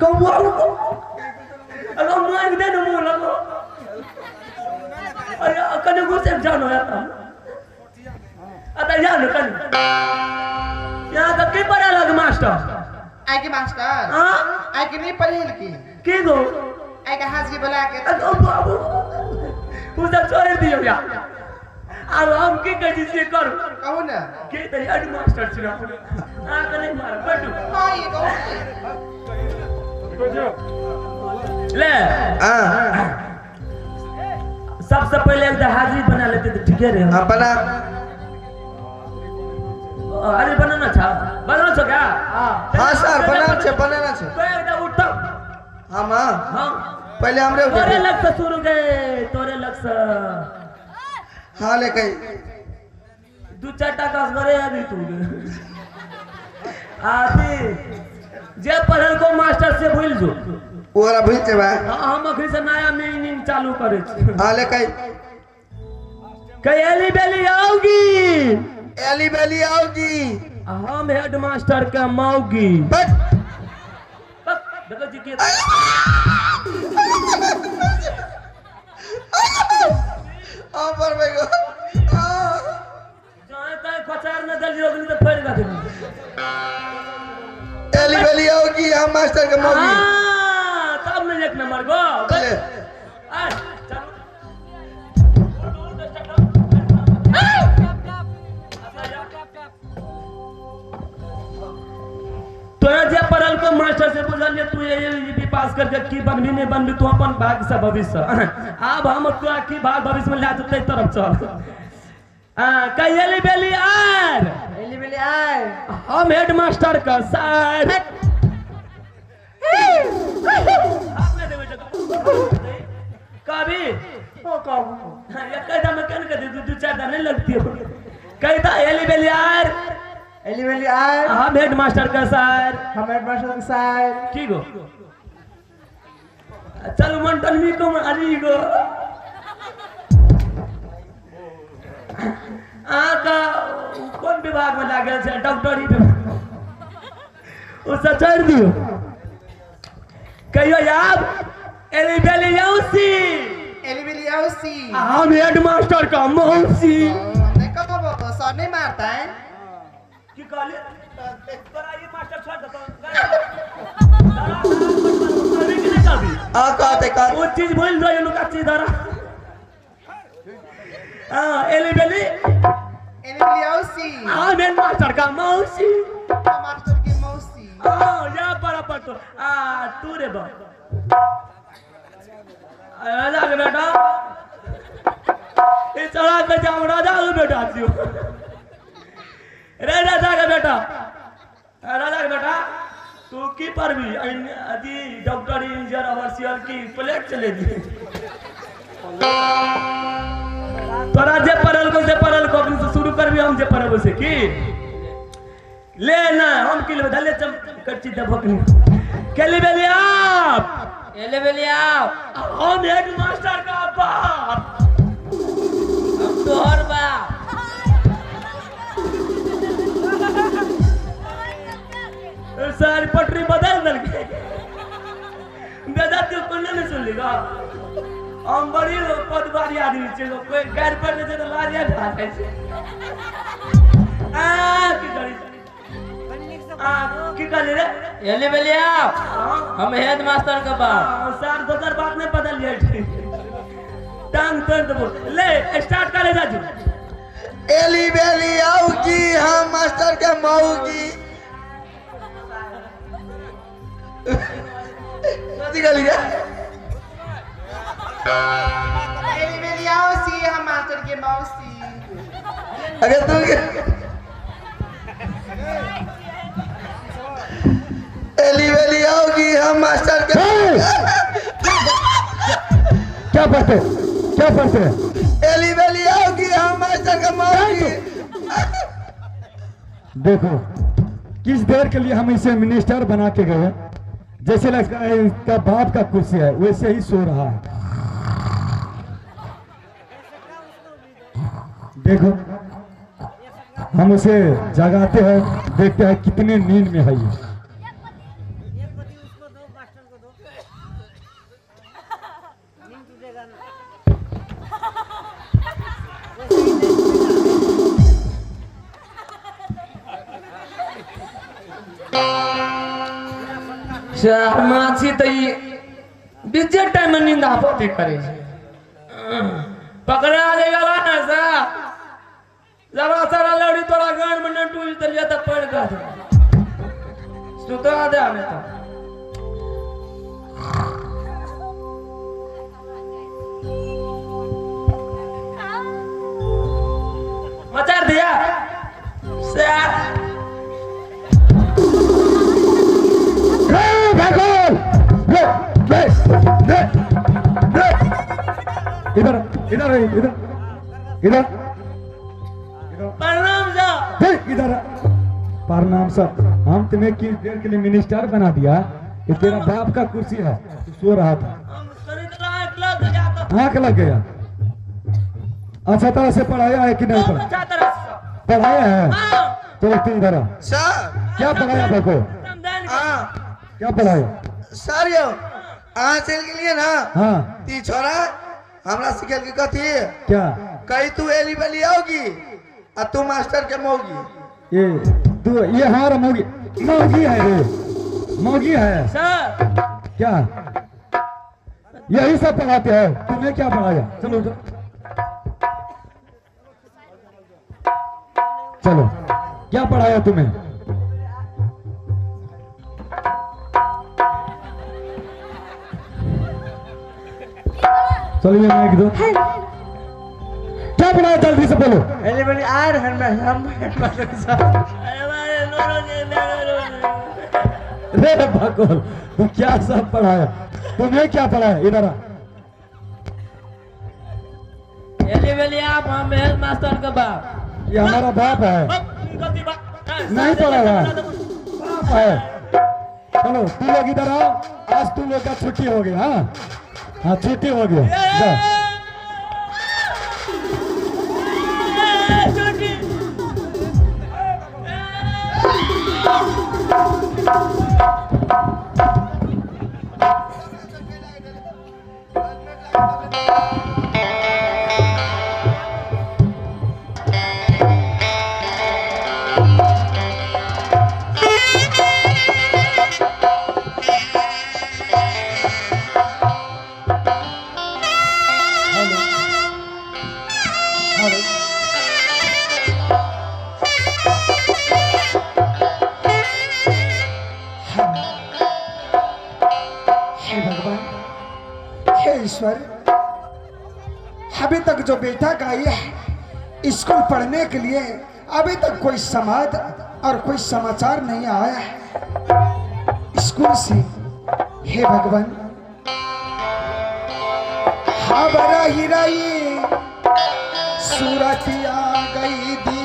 गौवा अगो मार दे न मुंह लगो अरे कने गुस्से जानो यार आता जानो कने यहाँ का की पढ़ल लग मास्टर आई के मास्टर हां आई के नहीं पढ़ेल की गो आई के हाजी बुला के अगो बाबू उधर छोड़ दियो यार अब हम की कह से कर कहू ना के त हेड मास्टर छी ना आ के नहीं मार बैठो हां ये ले हां सबसे पहले एक हाजिरी बना लेते तो ठीक है रे अपना हाजिरी बनाना छो क्या हां सर बनाना छे तो एकदम उठ हम हां पहले हमरे तोरे लग से शुरू गए तोरे लग से हां ले कई 2-4 टका करे अभी तू आती जे पढ़ल को मास्टर से भूल जो ओरा भूल जे बा हम अखरी से नया मीनिंग चालू करे छी हां ले कई एली बेली आओगी हम हेड मास्टर का मौगी बट देखो जी के आ पर बेगो जाए ताए खचार न दल योगनी तो फेर गा दे एली बेली आओगी हम मास्टर के मौगी हां तब में एक नंबर गो ले आ चलो तोरा जे पढ़ल को मास्टर से पूछल जे तू ये पास करके की बनबी नहीं बनबी तू अपन भाग से भविष्य अब हम तोरा की भाग भविष्य में ला ते तरफ चल कहिएली बेली आर एली बेली आए हम हेड मास्टर का सर कभी ओ कहू एक कहता मैं कन कर दे 2-4 दिन नहीं लगती हो कहता एली बेली आर एली बेली आए हम हेड मास्टर का सर हम हेड मास्टर के साथ की गो चल मंटन मी को अरी गो आका कौन विभाग में लागल छै डॉक्टरी में उसे छोड़ दियो कहियो यार एली बेली औसी हम हेड मास्टर का मौसी नहीं कहो सर नहीं मारता है की कहले तोरा ये मास्टर छोड़ दो आ कहते कर वो चीज भूल जाए लोग अच्छी तरह एली बेली औसी हम हेड मास्टर का मौसी मास्टर की मौसी या पर तो तू रे बा राजा के बेटा ये चढ़ा के जाऊं राजा के बेटा दियो रे राजा के बेटा तू की परबी अति डॉक्टर इंजीनियर अवश्य की प्लेट चले दी तोरा जे पढ़ल को अपने से शुरू करबी हम जे पढ़ब से की ले ना हम की ले ले चम कच्ची दबक केली बेली आप एले बेली आप हम हेड मास्टर का बाप तोहर बा सारी पटरी बदल दल के दादा तू कोने नहीं सुन लेगा हम बड़ी लोग पदवारी आदमी चलो कोई घर पर नहीं तो लारिया ढाके से की करे रे एले बेलिया हम हेड मास्टर का बात सर दोसर बात नहीं पता लिया टांग तोड़ दबो ले स्टार्ट करे जाजू एली बेली आओगी हम मास्टर के मऊगी कथी गली रे एली औसी हम मास्टर के मौसी अगर तू एली बेली आओगी हम मास्टर के क्या पढ़ते एली बेली आओगी हम मास्टर के मऊगी देखो किस देर के लिए हम इसे मिनिस्टर बना के गए जैसे लगता है इसका बाप का कुर्सी है वैसे ही सो रहा है। देखो हम उसे जगाते हैं देखते हैं कितने नींद में है ये। माछी तो ये बीजे टाइम में नींद आते करे पकड़ा ले गला ना सा जरा सारा लड़ी तोरा गान में नटू इधर या तक पड़ गया सुता दे हमें तो मचार दिया सर इधर इधर इधर इधर प्रणाम साहब इधर प्रणाम सर हम तुम्हें किस देर के लिए मिनिस्टर बना दिया ये तेरा बाप का कुर्सी है तू सो रहा था आँख लग गया अच्छा तरह से पढ़ाया है कि नहीं पढ़ाया है तो तू इधर आ। सर क्या पढ़ाया देखो क्या पढ़ाया सर यो आज चल के लिए ना हाँ ती छोरा हमरा सिखल के कथी क्या कहीं तू एली बेली आओगी और तू मास्टर के मौगी ये तू ये हमारा मौगी है रे मौगी है सर क्या यही सब पढ़ाते हैं तुम्हें क्या पढ़ाया चलो उधर चलो क्या पढ़ाया तुम्हें चलिए माइक दो क्या पढ़ाया जल्दी से बोलो एली बेली आ रहे हैं हम मास्टर के साथ रे भगवान तू क्या सब पढ़ाया तुम्हें क्या पढ़ाया इधर आ एली बेली आप हम हेड मास्टर का बाप ये हमारा बाप है नहीं पढ़ा है बाप है चलो तू लोग इधर आओ आज तुम लोग का छुट्टी हो गई हाँ छुट्टी हो गई जा। अभी तक जो बेटा गई है स्कूल पढ़ने के लिए अभी तक कोई समाद और कोई समाचार नहीं आया है स्कूल से। हे भगवान हबरा हिराई सूरत आ गई दी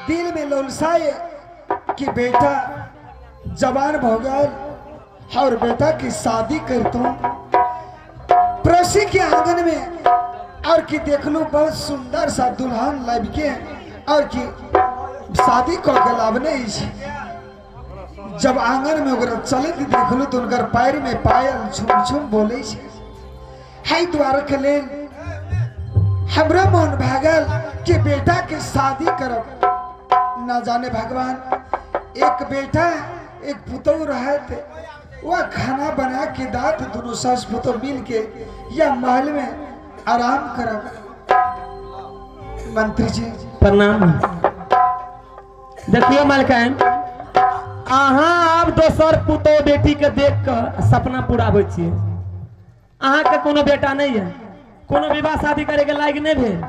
दिल में लालसाए कि बेटा जवान हो गया और बेटा की शादी कर दूं पड़ोसी के आंगन में और कि देख लू बहुत सुंदर सा दुल्हन लब के और कि शादी को के लावने जब आंगन में ओकरा चले देख लू तो उनकर पैर में पायल झुम झुम बोले है द्वार के लेल हमरा मन भागल कि बेटा के शादी करब न जाने भगवान एक बेटा एक पुतौ रहते वह खाना बना के दात दोनों सास पुतौ मिल के या महल में आराम करब। मंत्री जी प्रणाम। देखियो मालकान अहाँ आब दोसर पुतौ बेटी के देख कर सपना पुराबै छियै। अहाँ के कोनो बेटा नहीं है, कोनो विवाह शादी करे के लायक नहीं भेल।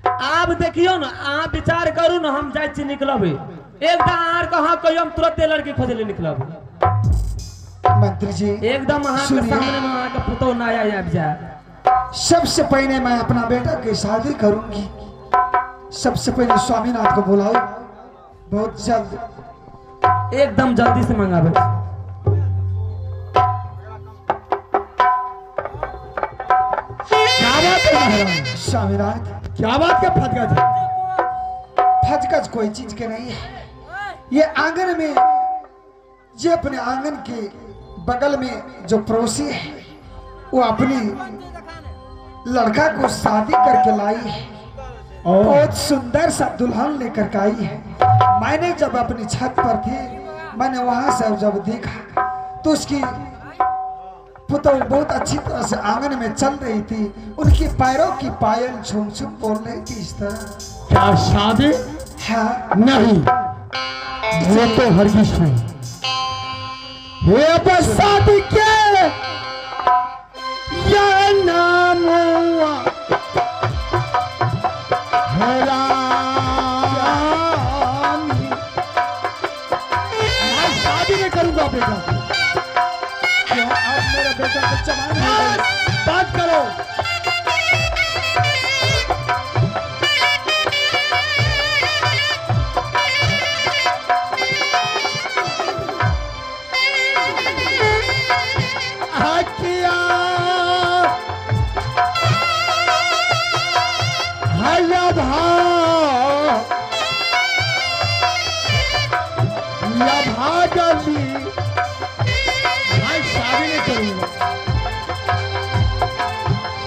आब देखियो ना अहाँ विचार करू ना हम जाय छी निकलबै एकदम आर कहाँ कहियो हम तुरंत लड़की खोजे ले निकलबै। मंत्री जी एकदम अहाँ के सामने में अहाँ के पुतौ नया आबि जाए। सबसे पहले मैं अपना बेटा की शादी करूंगी। सबसे पहले स्वामीनाथ को बुलाओ बहुत जल्द एकदम जल्दी से मंगाबे। स्वामीनाथ क्या बात का फटका फचकच कोई चीज के नहीं है। ये आंगन में जो अपने आंगन के बगल में जो पड़ोसी है वो अपनी लड़का को शादी करके लाई है। बहुत सुंदर सा दुल्हन लेकर के आई है। मैंने जब अपनी छत पर थी मैंने वहां से जब देखा तो उसकी पुतौ बहुत अच्छी तरह से आंगन में चल रही थी। उनकी पैरों की पायल झुम झुम बोल रही थी इस तरह। क्या शादी? हाँ नहीं, वो तो हरगिज नहीं। ये बस शादी के या नाम मैं शादी नहीं करूंगा बेटा। क्यों आप मेरा बेटा को जवान हो गए? बात करो।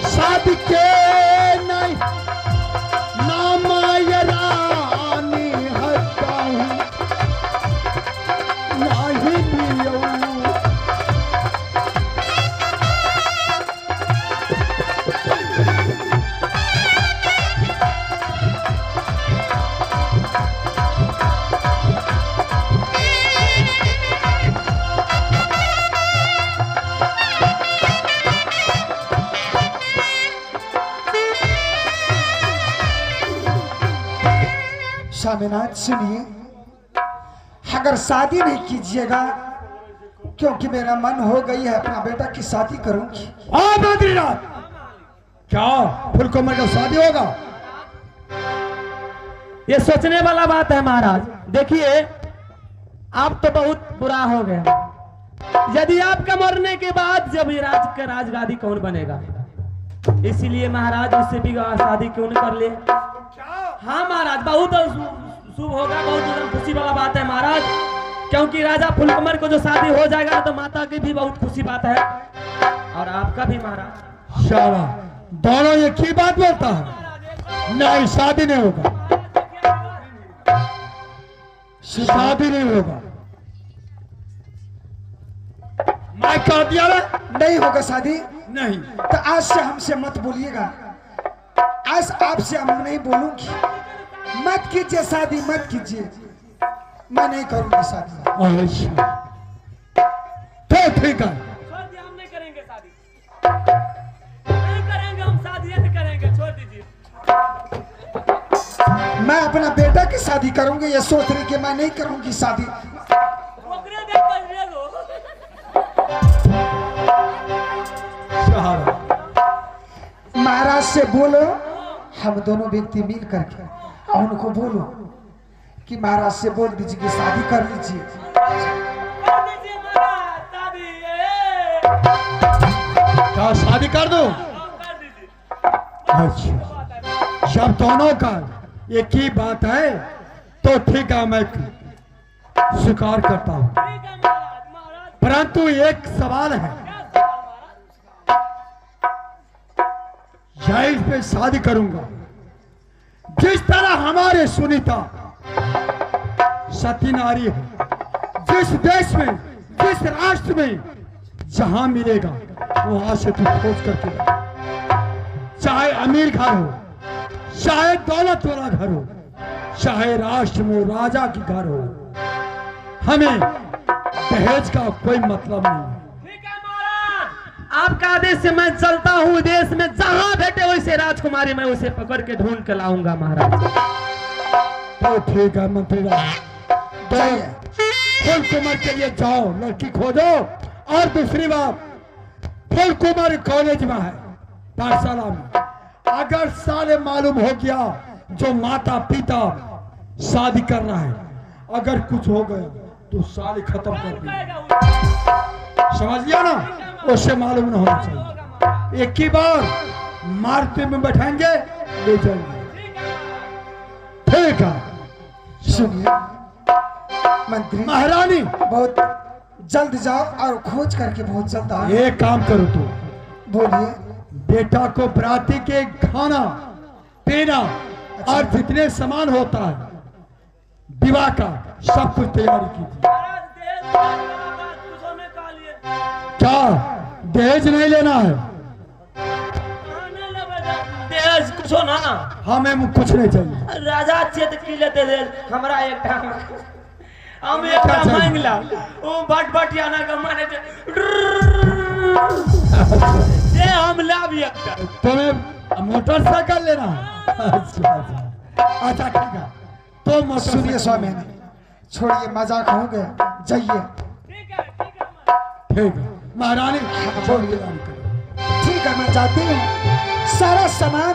शादी के नहीं नामायरानी हटा हूँ नहीं लियो। स्वामीनाथ सुनिए, अगर शादी नहीं कीजिएगा क्योंकि मेरा मन हो गई है अपना बेटा की शादी करूंगी। हाँ बद्रीनाथ, क्या फुलकोमर का शादी होगा? ये सोचने वाला बात है महाराज। देखिए आप तो बहुत बुरा हो गया। यदि आपका मरने के बाद जब ये राजगादी कौन बनेगा? इसीलिए महाराज उससे भी शादी क्यों नहीं कर ले। हाँ महाराज, बहुत शुभ होगा, बहुत खुशी वाला बात है महाराज। क्योंकि राजा फुलकुमार को जो शादी हो जाएगा तो माता की भी बहुत खुशी बात है और आपका भी महाराज। शाबाश, दोनों एक ही बात बोलता है। नहीं, शादी नहीं होगा, शादी नहीं होगा। मैं कह दिया नहीं होगा शादी। नहीं तो आज से हमसे मत बोलिएगा। आज आपसे हम नहीं बोलूंगी। मत कीजिए शादी, मत कीजिए। मैं नहीं करूंगी शादी। अच्छा, तो ठीक है, हम नहीं करेंगे शादी, नहीं करेंगे हम शादी, नहीं करेंगे, छोड़ दीजिए। मैं अपना बेटा की शादी करूंगी, ये सोच रही कि मैं नहीं करूंगी शादी। महाराज से बोलो हम दोनों व्यक्ति मिल करके उनको बोलो कि महाराज से बोल दीजिए कि शादी कर लीजिए। कर दीजिए महाराज शादी क्या शादी कर दो? कर दीजिए। अच्छा, जब दोनों का एक ही बात है तो ठीक है, मैं स्वीकार करता हूँ, ठीक है महाराज। महाराज परंतु एक सवाल है। क्या सवाल महाराज? जायज पे शादी करूंगा। जिस तरह हमारे सुनीता सती नारी है, जिस देश में, जिस राष्ट्र में जहां मिलेगा वहां से तू खोज करके ला। चाहे अमीर घर हो, चाहे दौलत वाला घर हो, चाहे राष्ट्र में राजा की घर हो, हमें दहेज का कोई मतलब नहीं है। ठीक है महाराज। आपका आदेश से मैं चलता हूँ। देश में जहां भेटे वैसे राजकुमारी मैं उसे पकड़ के ढूंढ के लाऊंगा महाराज। तो ठीक है मंत्री राज, फुल कुमार के लिए जाओ, लड़की खोजो। और दूसरी बात, फुल कुमार कॉलेज में है, पाठशाला में। अगर साले मालूम हो गया जो माता पिता शादी कर रहा है, अगर कुछ हो गया तो साली खत्म कर दी। समझ लिया ना? उससे मालूम ना होना चाहिए। एक ही बार मारते में बैठाएंगे, ले जाएंगे। ठीक है। सुनिए मंत्री, महारानी, बहुत जल्द जाओ और खोज करके बहुत जल्द आओ। एक काम करो तू, बोलिए। बेटा को बराती के खाना पीना और जितने सामान होता है विवाह का सब कुछ तैयारी कीजिए। महाराज दहेज का बात कुछ हमें कहा लिए। क्या दहेज नहीं लेना है? कहाँ नहीं लेबै दहेज कुछ ना ना। हमें कुछ नहीं चाहिए। राजा चेत की लेते दहेज हमरा एक हम एक क्या चाहिए? मांग ला ओ भट याना का माने ये हम लाभ एकटा। तुम्हें मोटरसाइकिल लेना है? अच्छा ठीक है, तो सुनिए मोटरसाइकिल। स्वामी, छोड़िए, मजाक हो गया, जाइए। ठीक है महाराज। ठीक है महारानी, छोड़िए। ठीक है, मैं जाती हूँ। सारा सामान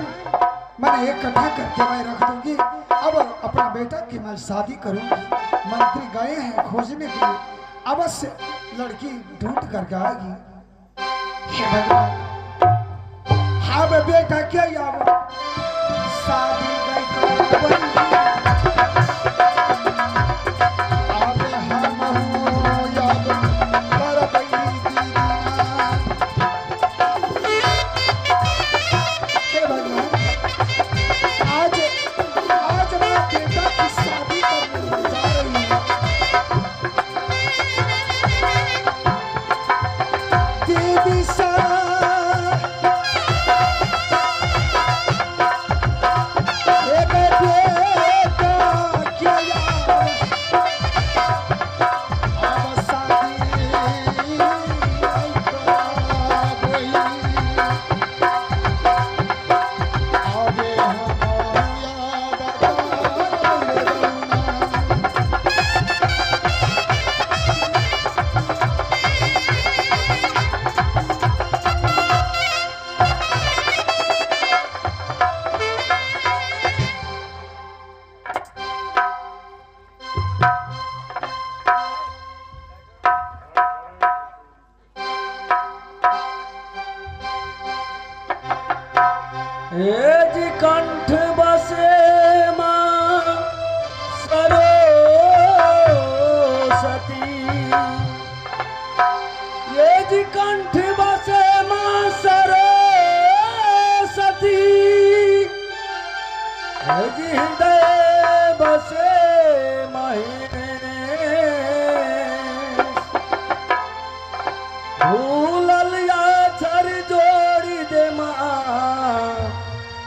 मैंने इकट्ठा करके मैं रख दूंगी। अब अपना बेटा की मैं शादी करूंगी। मंत्री गए हैं खोजने के लिए, अवश्य लड़की ढूंढ करके आएगी। हे भगवान, हाँ बे बेटा क्या याद शादी गई आबे हम हो याद कर गई दीना। हे भगवान, आज मैं बेटा की शादी करने जा रही हूँ। दीदी सा जी कंठ बसे मां सरस्वती, ये जी कंठ बसे मां सरस्वती, ये जी हृदय बसे महेश, भूललिया छर जोड़ी दे मां,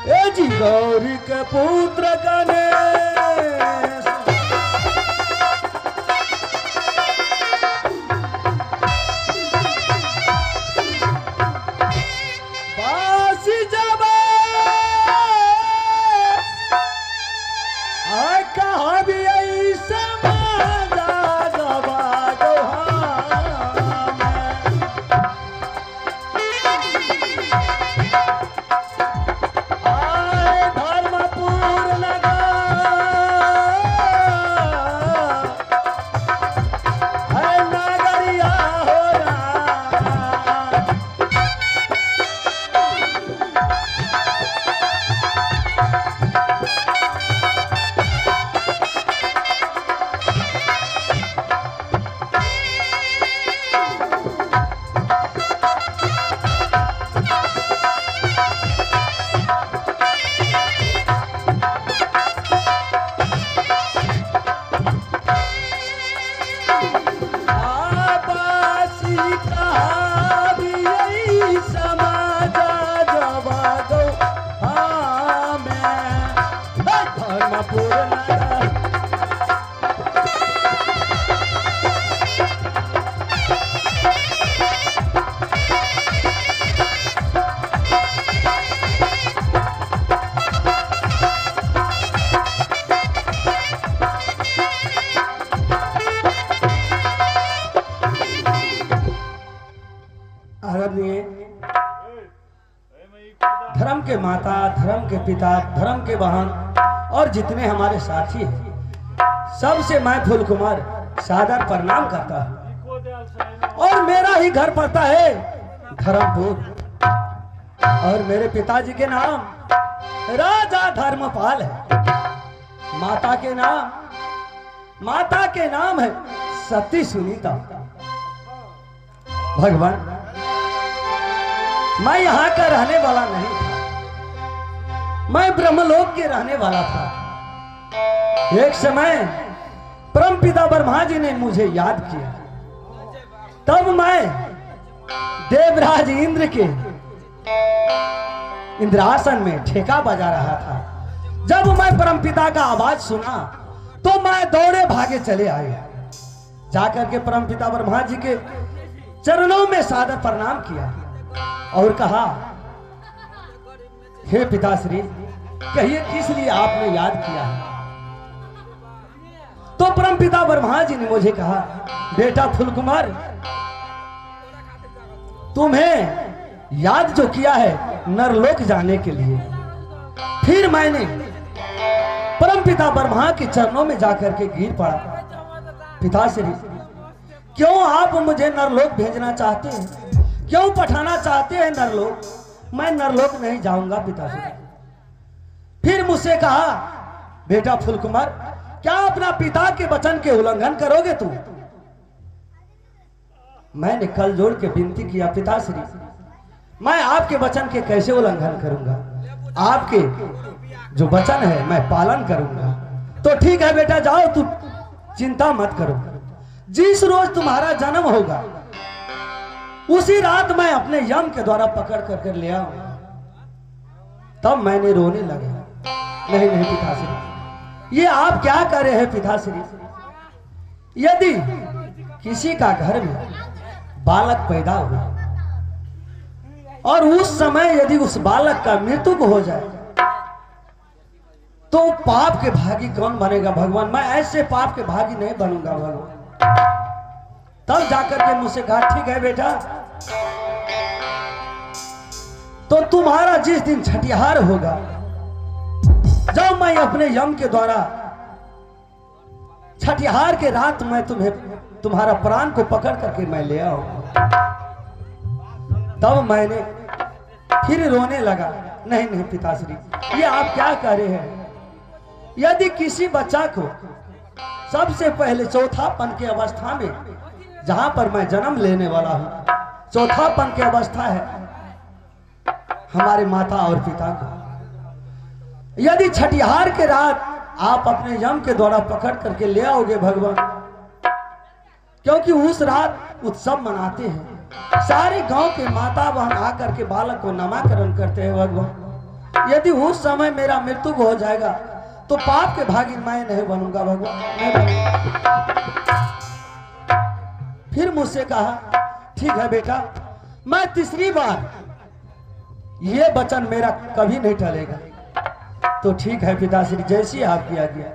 ए जी गौरी के पुत्र गणेश। बासी जबा आय कहा भी ऐसा माजा गवा माता, धर्म के पिता, धर्म के बहन और जितने हमारे साथी हैं, सबसे मैं फूल कुमार सादर प्रणाम करता हूँ। और मेरा ही घर पड़ता है धर्मपुर, और मेरे पिताजी के नाम राजा धर्मपाल है। माता के नाम है सती सुनीता। भगवान, मैं यहाँ का रहने वाला नहीं था, मैं ब्रह्मलोक के रहने वाला था। एक समय परमपिता ब्रह्मा जी ने मुझे याद किया, तब मैं देवराज इंद्र के इंद्रासन में ठेका बजा रहा था। जब मैं परमपिता का आवाज सुना तो मैं दौड़े भागे चले आए, जाकर के परमपिता ब्रह्मा जी के चरणों में सादर प्रणाम किया और कहा, हे पिताश्री, कहिए किस लिए आपने याद किया है? तो परमपिता ब्रह्मा जी ने मुझे कहा, बेटा फूल कुमार, तुम्हें याद जो किया है नरलोक जाने के लिए। फिर मैंने परमपिता ब्रह्मा के चरणों में जाकर के गिर पड़ा, पिताश्री, क्यों आप मुझे नरलोक भेजना चाहते हैं? क्यों पठाना चाहते हैं नरलोक? मैं नरलोक नहीं जाऊंगा पिताश्री। फिर मुझसे कहा, बेटा फूल कुमार, क्या अपना पिता के वचन के उल्लंघन करोगे तुम? मैंने कल जोड़ के विनती किया, पिताश्री, मैं आपके वचन के कैसे उल्लंघन करूंगा? आपके जो वचन है मैं पालन करूंगा। तो ठीक है बेटा, जाओ, तुम चिंता मत करो। जिस रोज तुम्हारा जन्म होगा उसी रात मैं अपने यम के द्वारा पकड़ कर ले आऊंगा। तब मैंने रोने लगा, नहीं नहीं पिताश्री, ये आप क्या कर रहे हैं पिताश्री? यदि किसी का घर में बालक पैदा हुआ और उस समय यदि उस बालक का मृत्यु हो जाए तो पाप के भागी कौन बनेगा? भगवान, मैं ऐसे पाप के भागी नहीं बनूंगा भगवान। तब जाकर के मुझसे कहा, ठीक है बेटा, तो तुम्हारा जिस दिन छठिहार होगा, जब मैं अपने यम के द्वारा छठिहार के रात मैं तुम्हारा प्राण को पकड़ करके मैं ले आऊंगा। तब मैंने फिर रोने लगा, नहीं नहीं पिताश्री, ये आप क्या कह रहे हैं? यदि किसी बच्चा को सबसे पहले चौथापन की अवस्था में, जहां पर मैं जन्म लेने वाला हूं, चौथापन की अवस्था है हमारे माता और पिता को, यदि छठिहार के रात आप अपने यम के द्वारा पकड़ करके ले आओगे भगवान, क्योंकि उस रात उत्सव मनाते हैं, सारे गांव के माता बहन आकर के बालक को नामकरण करते हैं भगवान। यदि उस समय मेरा मृत्यु हो जाएगा तो पाप के भागी मैं नहीं बनूंगा भगवान, नहीं बनूंगा। फिर मुझसे कहा, ठीक है बेटा, मैं तीसरी बार ये वचन मेरा कभी नहीं टलेगा। तो ठीक है पिताश्री, जैसी आपकी आज्ञा।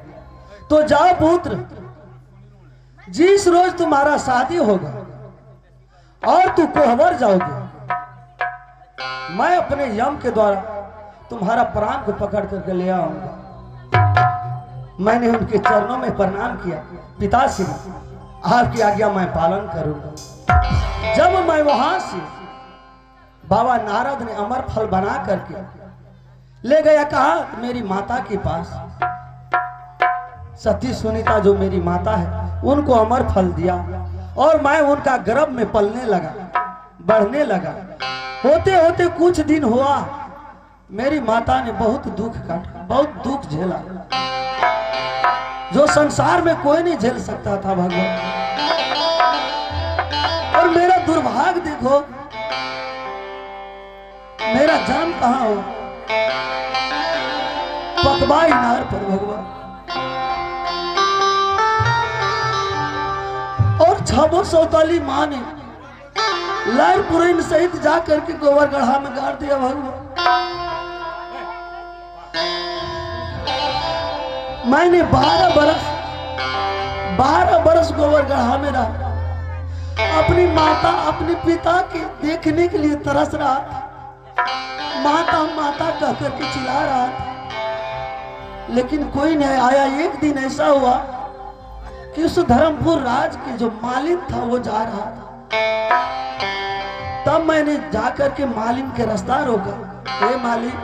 तो जाओ पुत्र, जिस रोज तुम्हारा शादी होगा और तू कोहबर जाओगे, मैं अपने यम के द्वारा तुम्हारा प्राण को पकड़ करके ले आऊंगा। मैंने उनके चरणों में प्रणाम किया, पिताश्री, आपकी आज्ञा मैं पालन करूंगा। जब मैं वहां से बाबा नारद ने अमर फल बना करके ले गया, कहा मेरी माता के पास, सती सुनीता जो मेरी माता है उनको अमर फल दिया और मैं उनका गर्भ में पलने लगा, बढ़ने लगा। होते होते कुछ दिन हुआ, मेरी माता ने बहुत दुख काटा, बहुत दुख झेला, जो संसार में कोई नहीं झेल सकता था भगवान। और मेरा दुर्भाग्य देखो, मेरा जन्म कहाँ हो? पकवा इनार पर भगवान। और छबो सौताली माँ ने लाल पुरैन सहित जा करके गोबर गढ़ा में गाड़ दिया भगवान। मैंने 12 बरस गोबर गढ़ा में रहा, अपनी माता अपने पिता के देखने के लिए तरस रहा था। माता माता कह करके चिल्ला रहा था, लेकिन कोई नहीं आया। एक दिन ऐसा हुआ कि उस धर्मपुर राज के जो मालिक था वो जा रहा था। तब मैंने जाकर के मालिक के रास्ता रोका। हे मालिक,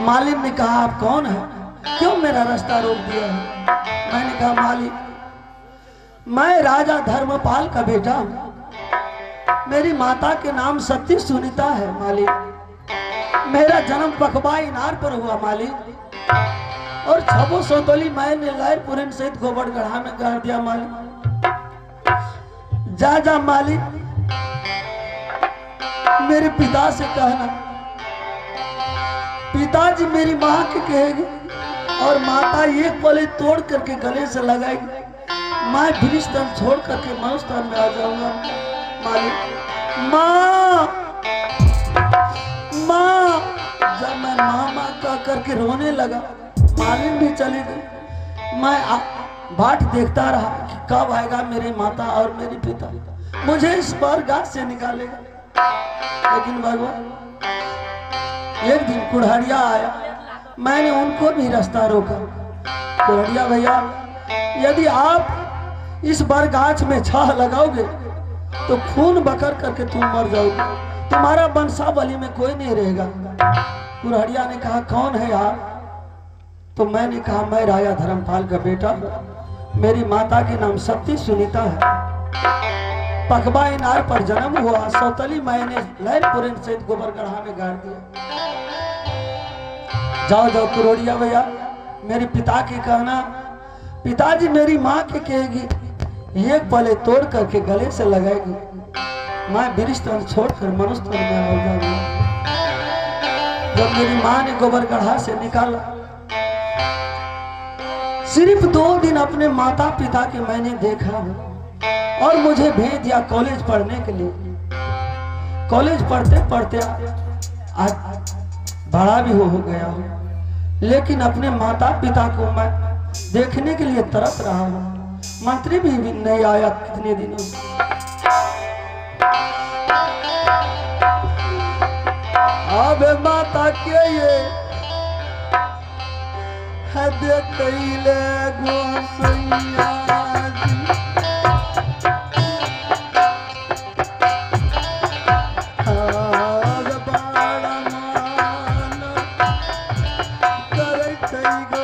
मालिक ने कहा आप कौन है, क्यों मेरा रास्ता रोक दिया है? मैंने कहा मालिक, मैं राजा धर्मपाल का बेटा हूं, मेरी माता के नाम सती सुनीता है मालिक। मेरा जन्म पखबा इनार पर हुआ मालिक, और छबो सोतोली मैंने लहरपुरन सहित गोबरगढ़ा में गाड़ दिया मालिक। जा जा मालिक, मेरे पिता से कहना, पिताजी मेरी माँ के कहेगी और माता एक पले तोड़ करके गले से लगाएगी, मैं ब्रिस्टन छोड़ करके मनुस्थान में आ जाऊंगा मालिक। माँ माँ, जब मैं माँ कह करके रोने लगा, मालिक भी चली गई। मैं बाट देखता रहा कि कब आएगा मेरी माता और मेरी पिता मुझे इस बरगाह से निकालेगा। लेकिन भगवान, एक दिन कुल्हाड़िया आया, मैंने उनको भी रास्ता रोका। कुल्हाड़िया भैया, यदि आप इस बरगाछ में छाह लगाओगे तो खून बकर करके तुम मर जाओगे, तुम्हारा वंशावली में कोई नहीं रहेगा। कुल्हाड़िया ने कहा कौन है यार? तो मैंने कहा मैं राजा धर्मपाल का बेटा हूं, मेरी माता के नाम सती सुनीता है, पखबा इनार पर जन्म हुआ, सौतली मैंने लहरपुरन सहित गोबरगढ़ा में गाड़ दिया। जाओ जाओ कुरोड़िया भैया, मेरे पिता के कहना, पिताजी मेरी माँ के कहेगी एक पले तोड़ करके गले से लगाएगी, मैं बिरिस्तान छोड़कर मनुस्थान में हो जाऊंगा। जब मेरी माँ ने गोबरगढ़ा से निकाला, सिर्फ 2 दिन अपने माता पिता के मैंने देखा और मुझे भेज दिया कॉलेज पढ़ने के लिए। कॉलेज पढ़ते पढ़ते आज बड़ा भी हो गया हूँ, लेकिन अपने माता पिता को मैं देखने के लिए तरस रहा हूँ। मंत्री भी नहीं आया कितने दिनों से। अब माता के ये है देखैले गोसैया जी, आज बड़ा मान करे कई गो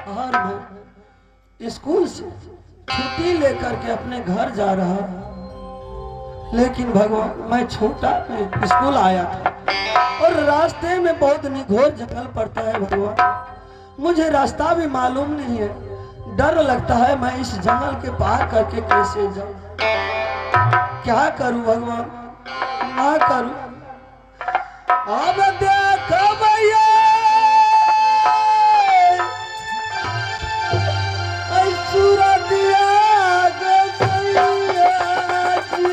प्रभु स्कूल से छुट्टी लेकर के अपने घर जा रहा, लेकिन भगवान मैं छोटा स्कूल आया था और रास्ते में बहुत निघोर जंगल पड़ता है। भगवान, मुझे रास्ता भी मालूम नहीं है, डर लगता है मैं इस जंगल के पार करके कैसे जाऊं, क्या करूं भगवान, ना करूं। अब देखो भैया सूरतिया गोसैया जी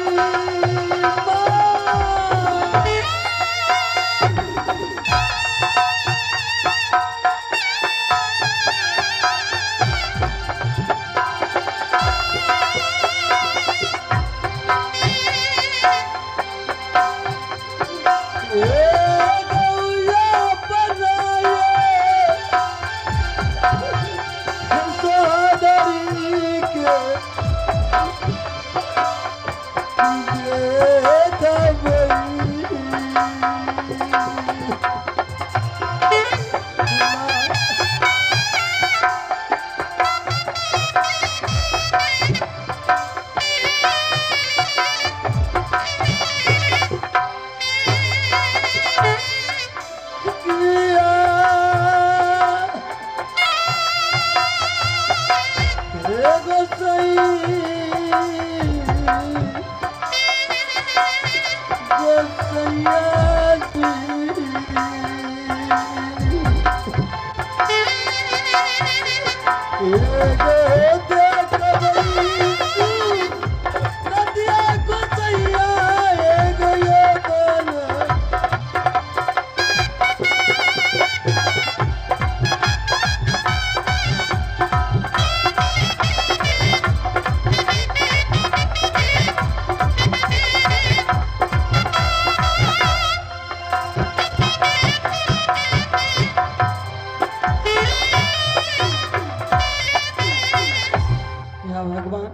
या भगवान,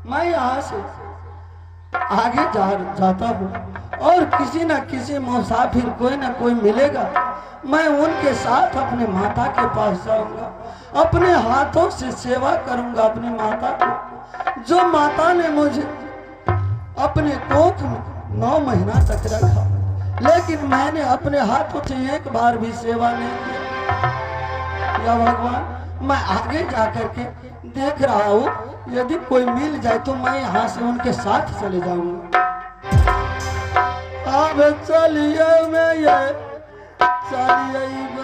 मैं यहाँ से आगे जाता हूँ और किसी न किसी मुसाफिर कोई ना कोई मिलेगा, मैं उनके साथ अपने माता के पास जाऊंगा, अपने हाथों से सेवा करूंगा अपनी माता को, जो माता ने मुझे अपने कोख में 9 महीना तक रखा, लेकिन मैंने अपने हाथों से एक बार भी सेवा नहीं की। या भगवान, मैं आगे जाकर के देख रहा हूँ, यदि कोई मिल जाए तो मैं यहाँ से उनके साथ चले जाऊंगा। अब चलिए मैं ये चलिए